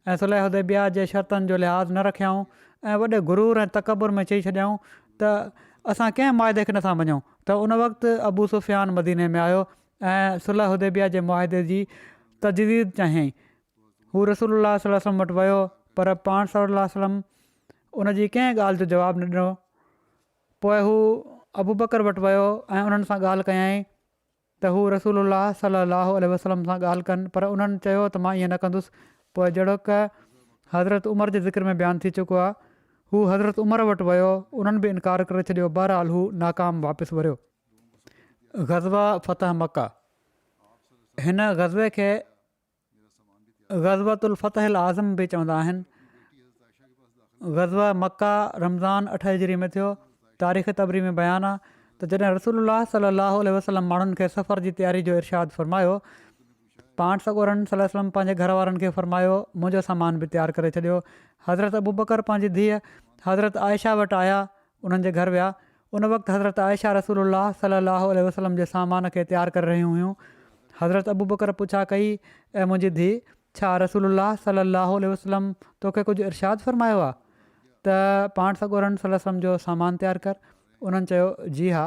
ऐं सुलह हुदैबिया जे शर्तनि जो लिहाज़ न रखियाऊं ऐं वॾे गुरूर ऐं तकबुर में चई छॾियऊं त असां कंहिं मुआदे खे नथा मञूं। त उन वक़्तु अबू सुफ़ियान मदीने में आयो ऐं सुलह हुदैबिया जे मुआदे जी तजदीद चाहियईं। हू रसूलुल्लाह सल्लल्लाहु अलैहि वसल्लम वटि वियो, पर पाण सल्लल्लाहु अलैहि वसल्लम उन जी कंहिं ॻाल्हि जो जवाबु न ॾिनो। पोइ हू अबू बकर वटि वियो ऐं उन्हनि सां ॻाल्हि कयईं त हू रसूलुल्लाह सल्लल्लाहु अलैहि वसल्लम सां ॻाल्हि कनि, पर उन्हनि चयो त मां ईअं न कंदुसि। पोइ जहिड़ो क हज़रत उमर जे ज़िक्र में बयानु थी चुको आहे, हू हज़रत उमर वटि वियो, उन्हनि बि इनकार करे छॾियो। बहरहाल हू नाकाम वापसि वरियो। ग़ज़वा फ़तह मक्का, हिन ग़ज़वे खे ग़ज़वतुल फ़तह आज़म बि चवंदा आहिनि। ग़ज़वा मक्का रमज़ान 8 हिजरी में थियो। तारीख़ तबरी में बयानु आहे त जॾहिं रसूलुल्लाह सल्लल्लाहु अलैहि वसल्लम माण्हुनि खे सफ़र जी तयारी जो इरशाद फ़रमायो, पाण सॻोरन सल्लल्लाहु अलैहि वसल्लम पंहिंजे घर वारनि खे फ़रमायो मुंहिंजो सामान बि तयारु करे छॾियो। हज़रत अबू बकर पंहिंजी धीअ हज़रत आयशा वटि आया, उन्हनि जे घर विया। उन वक़्तु हज़रत आयशा रसूलुल्लाह सल्लल्लाहु अलैहि वसल्लम जे सामान खे तयारु करे रहियूं हुयूं। हज़रत अबू बकर पुछा कई, ऐं मुंहिंजी धीउ, छा रसूलुल्लाह सल्लल्लाहु अलैहि वसल्लम तोखे कुझु इरशाद फ़रमायो आहे त पाण सॻोरन सल्लल्लाहु अलैहि वसल्लम जो सामान तयारु कर? उन्हनि चयो, जी हा।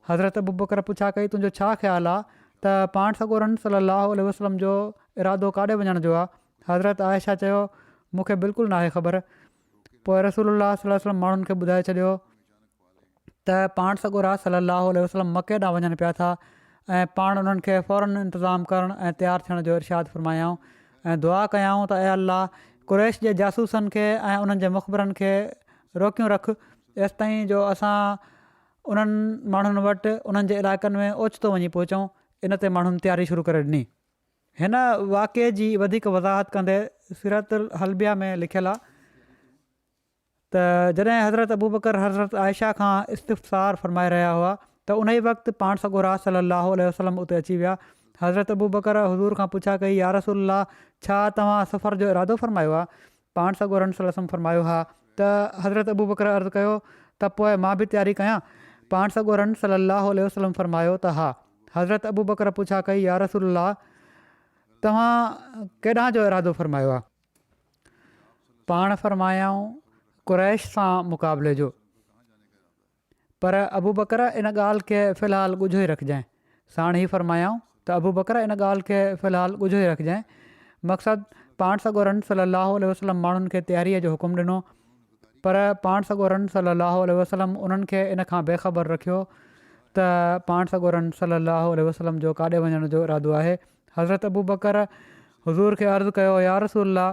हज़रत अबू बकर पुछा कई, तुंहिंजो छा ख़्यालु आहे त पाण सॻोरन सल्लल्लाहु अलैहि वसल्लम जो इरादो काॾे वञण जो आहे? हज़रत आयशा चयो, मूंखे बिल्कुलु नाहे ख़बर। पोइ रसूलुल्लाह सल्लल्लाहु अलैहि वसल्लम माण्हुनि खे ॿुधाए छॾियो त पाण सॻोरा सल्लल्लाहु अलैहि वसल्लम मके ॾांहुं वञनि पिया था ऐं पाण उन्हनि खे फ़ौरन इंतिज़ामु करणु ऐं तयारु थियण जो इरशाद फ़रमायाऊं ऐं दुआ कयाऊं त ऐं अल्लाह कुरैश जे जासूसनि खे ऐं उन्हनि जे मुख़बिरनि खे रोकियूं रख एसि ताईं जो असां उन्हनि माण्हुनि वटि उन्हनि जे इलाइक़नि में ओचितो वञी पहुचूं। इन ते माण्हुनि तयारी शुरू करे ॾिनी। हिन वाक़े जी वधीक वज़ाहत कंदे सीरतुल हलबिया में लिखियलु आहे त जॾहिं हज़रत अबू बकर हज़रत आयशा खां इस्तिफ़सार फ़रमाए रहिया हुआ त उन ई वक़्तु पाण सॻोरा सल्लल्लाहु अलैहि वसल्लम उते अची विया। हज़रत अबू बकर हज़ूर खां पुछा कई, या रसूलल्लाह, छा तव्हां सफ़र जो इरादो फ़रमायो आहे? पाण सॻोरन सल्लल्लाहु अलैहि वसल्लम फ़रमायो, हा। त हज़रत अबू बकर अर्ज़ु कयो त पोइ मां बि तयारी कयां? पाण सॻोरन सल्लल्लाहु अलैहि वसल्लम फ़रमायो त हा। हज़रत अबू बकर पुछा कई, या रसूलल्लाह, तव्हां केॾांहुं जो इरादो फ़रमायो आहे? पाण फ़रमायाऊं, कुरैश सां मुक़ाबले जो। पर अबू बकर इन ॻाल्हि खे फ़िलहालु ॻुझो ई रखिजांइ। साण ई फ़रमायाऊं त अबू बकर इन ॻाल्हि खे फ़िलहालु ॻुझो ई रखिजांइ। मक़सदु पाण सॻोरन सल्लल्लाहु अलैहि वसल्लम माण्हुनि खे तयारीअ जो हुकुम ॾिनो, पर पाण सॻोरन सल्लल्लाहु अलैहि वसल्लम उन्हनि खे इन खां बेख़बर रखियो त पाण सॻोरन सल्लल्लाहु अलैहि वसल्लम जो काॾे वञण जो इरादो आहे। हज़रत अबू बकर हुज़ूर खे अर्ज़ु कयो, या रसूलल्लाह,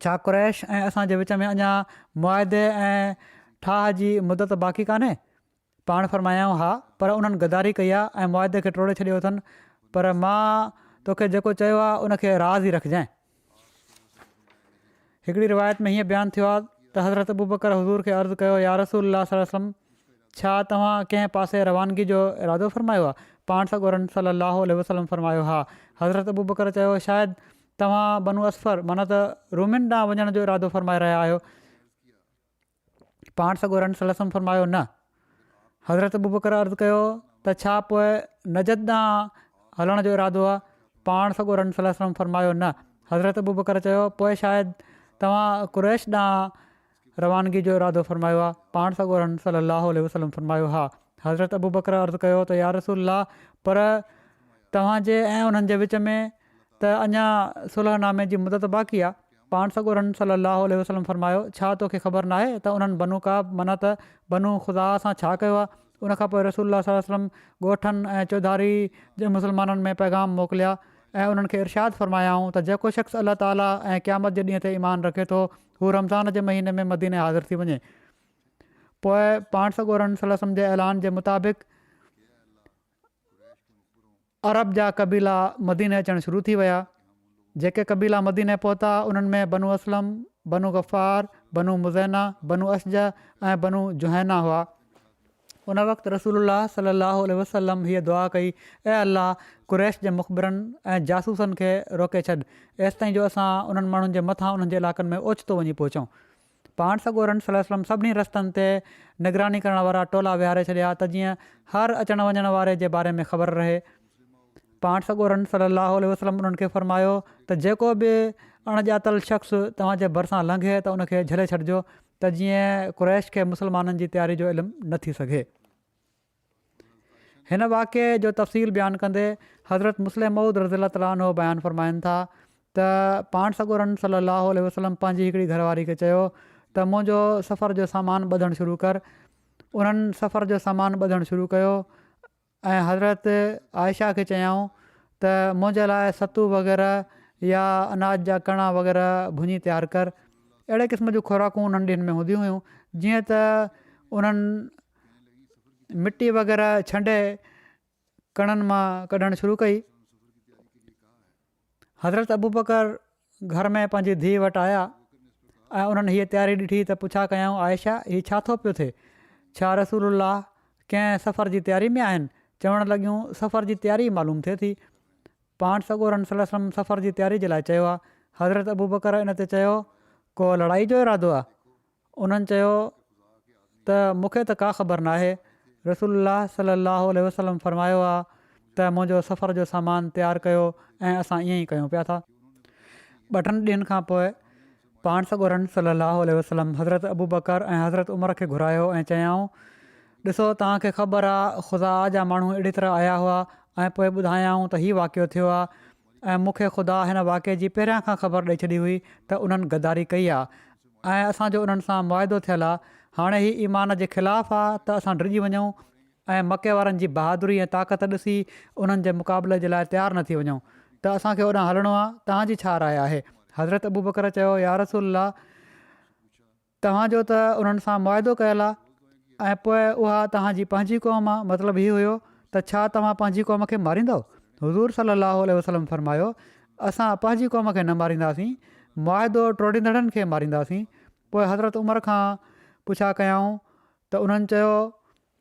छा कुरैश ऐं असांजे विच में अञा मुआदे ऐं ठाह जी मुदत बाक़ी कान्हे? पाण फ़रमायाऊं, हा, पर उन्हनि गदारी कई आहे ऐं मुआदे खे टोड़े छॾियो अथनि। पर मां तोखे जेको चयो आहे उनखे राज़ ई रखिजांइ। हिकिड़ी रिवायत में हीअं बयानु थियो आहे त हज़रत अबू बकर हुज़ूर खे अर्ज़ु कयो, या रसूलल्लाह सल्लल्लाहु अलैहि वसल्लम, छा तव्हां कंहिं पासे रवानगी जो इरादो फ़रमायो आहे? पाण सॻोरन सल्लल्लाहु अलैहि वसल्लम फ़रमायो, हा। हज़रत अबू बकर चयो, शायदि तव्हां बनु असफ़र माना त रूमिन ॾांहुं वञण जो इरादो फ़रमाए रहिया आहियो। पाण सॻोरन सल्लल्लाहु अलैहि वसल्लम फ़रमायो, न। हज़रत अबू बकर अर्ज़ु कयो त छा पोइ नजद ॾांहुं हलण जो इरादो आहे? पाण सॻोरन सल्लल्लाहु अलैहि वसल्लम फ़रमायो, न। हज़रत अबू बकर चयो, पोइ शायदि तव्हां कुरैश ॾांहुं रवानगी जो इरादो फ़रमायो आहे? पाण सॻोरन सल्लल्लाहु अलैहि वसल्लम फ़रमायो, हा। हज़रत अबू बकर अर्ज़ु कयो त या रसूलल्लाह, पर तव्हांजे ऐं उन्हनि जे विच में त अञा सुलहनामे जी मुदत बाक़ी आहे। पाण सॻोरन सल्लल्लाहु अलैहि वसल्लम फ़रमायो, छा तोखे ख़बर न आहे त उन्हनि बनू काब माना त बनू ख़ुदा सां छा कयो आहे? उनखां पोइ रसूलुल्लाह सल्लल्लाहु अलैहि वसल्लम ॻोठनि ऐं चौधारी जे मुस्लमाननि में पैगाम मोकिलिया ऐं उन्हनि खे इरशाद फ़रमायाऊं त जेको शख़्स अलाह ताला ऐं क़यामत जे ॾींहं ते ईमान रखे थो, हू रमज़ान जे महीने में मदीने हाज़िर थी वञे। पोइ पाण सॻोरन सल्लल्लाहु अलैहि वसल्लम जे ऐलान जे मुताबिक़ अरब जा क़बीला मदीने अचणु शुरू थी विया। जेके क़बीला मदीने पहुता उन्हनि में बनू असलम, बनू गफ़ार, बनू मुज़ैना, बनू अशजा ऐं बनू जुहैना हुआ। उन वक़्तु रसूलुल्लाह सल्लल्लाहु अलैहि वसल्लम हीअ दुआ कई, ऐं अल्लाह कुरैश जे मुख़बिरनि ऐं जासूसनि खे रोके छॾ एसि ताईं जो असां उन्हनि माण्हुनि जे मथां उन्हनि जे इलाइक़नि में ओचितो वञी पहुचूं। पाण सॻोरन सल्लल्लाहु अलैहि वसल्लम सभिनी रस्तनि ते निगरानी करण वारा टोला विहारे छॾिया त जीअं हर अचण वञण वारे जे बारे में ख़बर रहे। पाण सॻोरन सल्लल्लाहु अलैहि वसल्लम उन्हनि खे फ़रमायो त जेको बि अणॼातल शख़्स तव्हांजे भरिसां लंघे त उनखे झले छॾिजो त जीअं कुरैश खे मुस्लमाननि जी तयारी जो इल्मु न थी सघे। हिन वाक़े जो तफ़सील बयानु कंदे हज़रत मुस्लिम मऊद रज़ियल्लाहु तआला अन्हु बयानु फ़रमाइनि था त पाण सॻोरन सल्लल्लाहु अलैहि वसल्लम पंहिंजी हिकिड़ी घरवारी खे चयो त मुंहिंजो सफ़र जो सामान ॿधणु शुरू कर। उन्हनि सफ़र जो सामान ॿधणु शुरू कयो ऐं हज़रत आयशा खे चयाऊं त मुंहिंजे लाइ सतू वग़ैरह या अनाज जा कणा वग़ैरह भुञी तयारु कर। अहिड़े क़िस्म जूं खुराकूं उन्हनि ॾींहंनि में हूंदियूं हुयूं जीअं त उन्हनि मिटी वग़ैरह छंडे कणनि मां कढणु शुरू कई। हज़रत अबू बकर घर में पंहिंजी धीउ वटि आया ऐं उन्हनि हीअ तयारी ॾिठी त पुछा कयऊं आयशा हीअ छा थो पियो थिए, छा रसूलुल्लाह कंहिं सफ़र जी तयारी में आहिनि? चवणु लॻियूं सफ़र जी तयारी मालूम थिए थी। पाण सॻोरन सलम सफ़र जी तयारी जे लाइ चयो आहे। हज़रत अबू बकर इन ते चयो को लड़ाई जो इरादो आहे? उन्हनि चयो त मूंखे त का ख़बर न आहे। रसूलुल्लाह सलाहु वसलम फरमायो आहे त मुंहिंजो सफ़र जो सामान तयारु कयो ऐं असां ईअं ई कयूं पिया था। 2 ॾींहंनि खां पोइ पाण सॻोरन सलाहु वसलम हज़रत अबू बकर ऐं हज़रत उमर खे घुरायो ऐं चयाऊं ॾिसो तव्हांखे ख़बर आहे ख़ुदा जा माण्हू अहिड़ी तरह आया हुआ ऐं पोइ ॿुधायाऊं त हीउ वाक़ियो थियो आहे ऐं मूंखे ख़ुदा हिन वाक़े जी पहिरियां खां ख़बर ॾेई छॾी हुई त उन्हनि गद्दारी कई आहे ऐं असांजो उन्हनि सां मुआदो थियल आहे। हाणे हीउ ईमान जे ख़िलाफ़ु आहे त असां डिॼी वञूं ऐं मके वारनि जी बहादुरी ऐं ताक़त ॾिसी उन्हनि जे मुक़ाबले जे लाइ तयारु न थी वञूं त असांखे होॾां हलणो आहे। तव्हांजी छा राय आहे? हज़रत अबू बकर चयो या रसूलल्लाह तव्हांजो त उन्हनि सां मुआदो कयल आहे ऐं पोइ उहा तव्हांजी पंहिंजी क़ौम आहे, मतिलबु हीउ हुयो त छा तव्हां पंहिंजी क़ौम खे मारींदव? हुज़ूर सलाहु वसलम फरमायो असां पंहिंजी क़ौम खे न मारींदासीं, मुआदो टोड़ींदड़नि खे मारींदासीं। पोइ हज़रत उमर खां पुछा कयऊं त उन्हनि चयो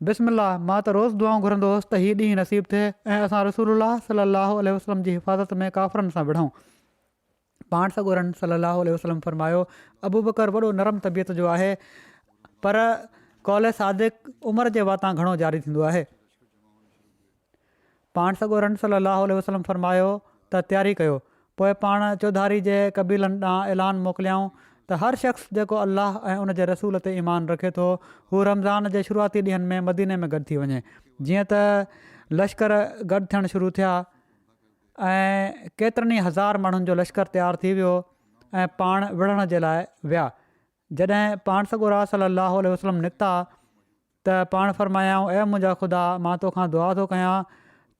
बिस्मिल्लाह मां त रोज़ु दुआऊं घुरंदो हुउसि त हीअ ॾींहुं नसीबु थिए ऐं असां रसूलुल्लाह सलाहु वसलम जी हिफ़ाज़त में काफ़रनि सां विढ़ूं। पाण सॻोरन सलाहु वसलम फरमायो अबू बकर वॾो नरम तबियत जो आहे पर कौल सादिक उमिरि जे वातां घणो जारी थींदो आहे। पाण सॻोरन सलाहु वसलम फरमायो त तयारी कयो। पोइ पाण चौधारी जे क़बीलनि ॾांहुं ऐलान मोकिलियाऊं त हर शख़्स जेको अलाह ऐं उन जे रसूल ते ईमान रखे थो हू रमज़ान जे शुरूआती ॾींहंनि में मदीने में गॾु थी वञे। जीअं त लश्कर गॾु थियणु शुरू थिया ऐं केतिरनि ई हज़ार माण्हुनि जो लश्कर तयारु थी वियो ऐं पाण विढ़ण जे लाइ विया। जॾहिं पाण सॻोरा सलाहु वसलम निकिता त पाण फरमायाऊं ऐं मुंहिंजा ख़ुदा मां तोखां दुआ थो कयां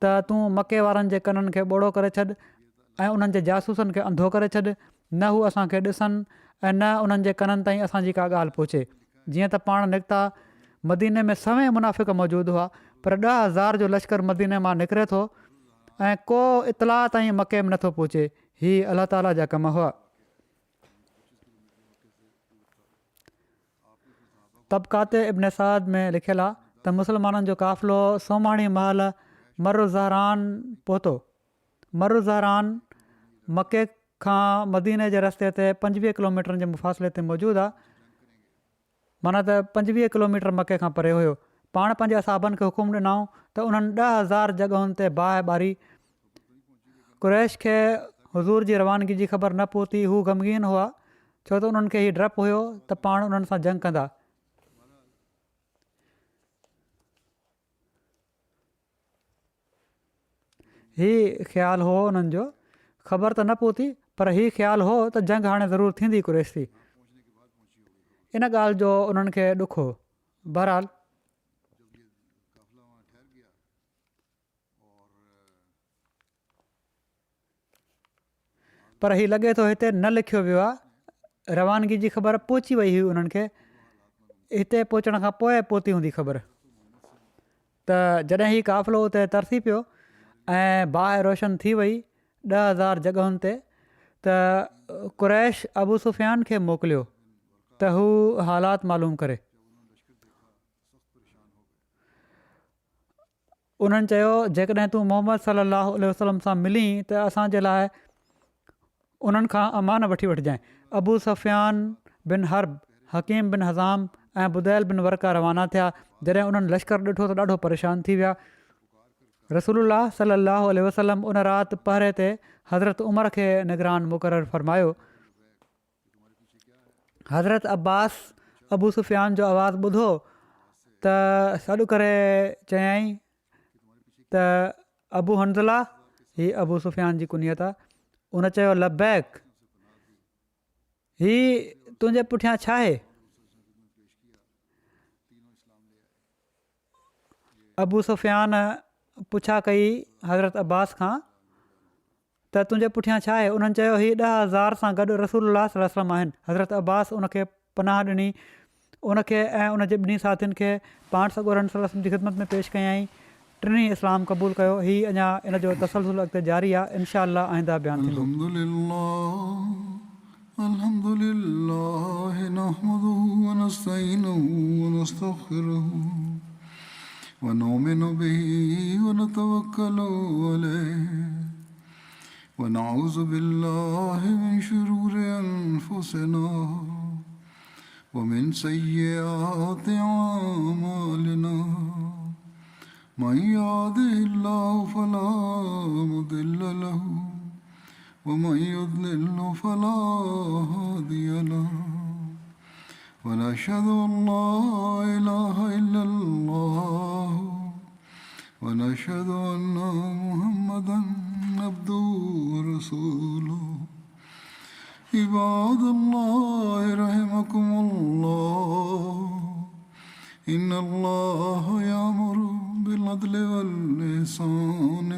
त तूं मके वारनि जे कननि खे ॿोड़ो करे छॾ ऐं उन्हनि जे जासूसनि खे अंधो करे छॾ, न हू असांखे ॾिसनि ऐं न उन्हनि जे कननि ताईं असांजी का ॻाल्हि पहुचे। जीअं त पाण निकिता मदीने में सवें मुनाफ़िक़ मौजूदु हुआ पर 10,000 जो लश्कर मदीने मां निकिरे थो ऐं को इतलाह ताईं मके में नथो पहुचे। हीअ अलाह ताला जा कम हुआ। तबक़ाते इब्न साद में लिखियलु आहे त मुस्लमाननि जो काफ़िलो सोमाणी महल मरुज़हरान पहुतो। मरुज़हरान मके खां मदीने जे रस्ते ते 25 किलोमीटरनि जे मुफ़ासिले ते मौजूदु आहे, माना त 25 किलोमीटर मके खां परे हुयो। पाण पंहिंजे असाबनि खे हुकुम ॾिनऊं त उन्हनि 10,000 जॻहुनि ते बाहि ॿारी। कुरैश खे हुज़ूर जी रवानगी जी ख़बर न पहुती, हू ग़मगीन हुआ छो त उन्हनि खे हीउ डपु हुयो त पाण उन्हनि सां जंग कंदा। हीउ ख़्यालु हो उन्हनि जो, ख़बर त न पहुती पर हीउ ख़्यालु हो त जंग हाणे ज़रूरु थींदी कुरैश थी। इन ॻाल्हि जो उन्हनि खे ॾुख हो। बहरहाल पर हीउ लॻे थो हिते न लिखियो वियो आहे, रवानगी जी ख़बर पहुची वई हुई उन्हनि खे, हिते पहुचण खां पोइ पहुती हूंदी ख़बर। त जॾहिं हीउ क़ाफ़िलो उते तरसी पियो ऐं बाहि रोशन थी वई 10,000 जॻहुनि ते त कुरैश अबू सुफ़ियान खे मोकिलियो त हू हालात मालूम करे। उन्हनि चयो जेकॾहिं तूं मोहम्मद सलाहु वसलम सां मिली त असांजे लाइ उन्हनि खां अमान वठी वठिजांइ। अबू सुफ़ियान बिन हर्ब, हकीम बिन हज़ाम ऐं बुदैल बिन वर्का रवाना थिया। जॾहिं उन्हनि लश्कर ॾिठो त ॾाढो परेशान थी विया। रसूलुल्लाह सलाहु वसलम उन राति पहिरे ते हज़रत उमर खे निगरान मुक़ररु फरमायो। हज़रत अब्बास अबू सुफ़ियान जो आवाज़ु ॿुधो त सॾु करे चयाईं त अबू हंज़ला, हीअ अबू सुफ़ियान जी कुनियत आहे। उन चयो लबैक, हीअ तुंहिंजे पुठियां छा आहे? अबू सुफ़ियान पुछा कई हज़रत अब्बास खां त तुंहिंजे पुठियां छा आहे? उन्हनि चयो हीअ 10,000 सां गॾु रसूलुल्लाह सल्लल्लाहु अलैहि वसल्लम आहिनि। हज़रत अब्बास उनखे पनाह ॾिनी, उनखे ऐं उनजे ॿिन्ही साथियुनि खे पाण सॻोरन सल्लल्लाहु अलैहि वसल्लम जी ख़िदमत में पेश कयईं। टिनी इस्लाम क़बूल कयो। हीअ अञा इन जो तसलसुल अॻिते जारी आहे, इनशा अल्लाह आईंदा बयानु थींदो। الحمد لله نحمده ونستعينه ونستغفره ونؤمن به ونتوكل عليه ونعوذ بالله من شرور أنفسنا ومن سيئات أعمالنا من يهده الله فلا مضل له ومن يضلل فلا هادي له ونشهد أن لا إله إلا الله ونشهد أن محمدا عبده ورسوله عباد الله رحمكم الله إن الله يأمر بالعدل والإحسان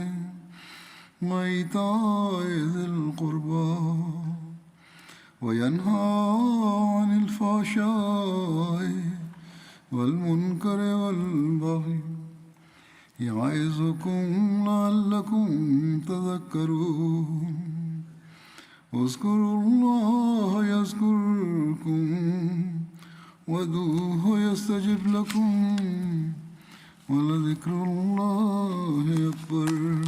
وإيتاء ذي القربى وينهى عن الفحشاء والمنكر والبغي يعظكم لعلكم تذكرون اذكروا الله يذكركم وادعوه يستجب لكم ولذكر الله أكبر.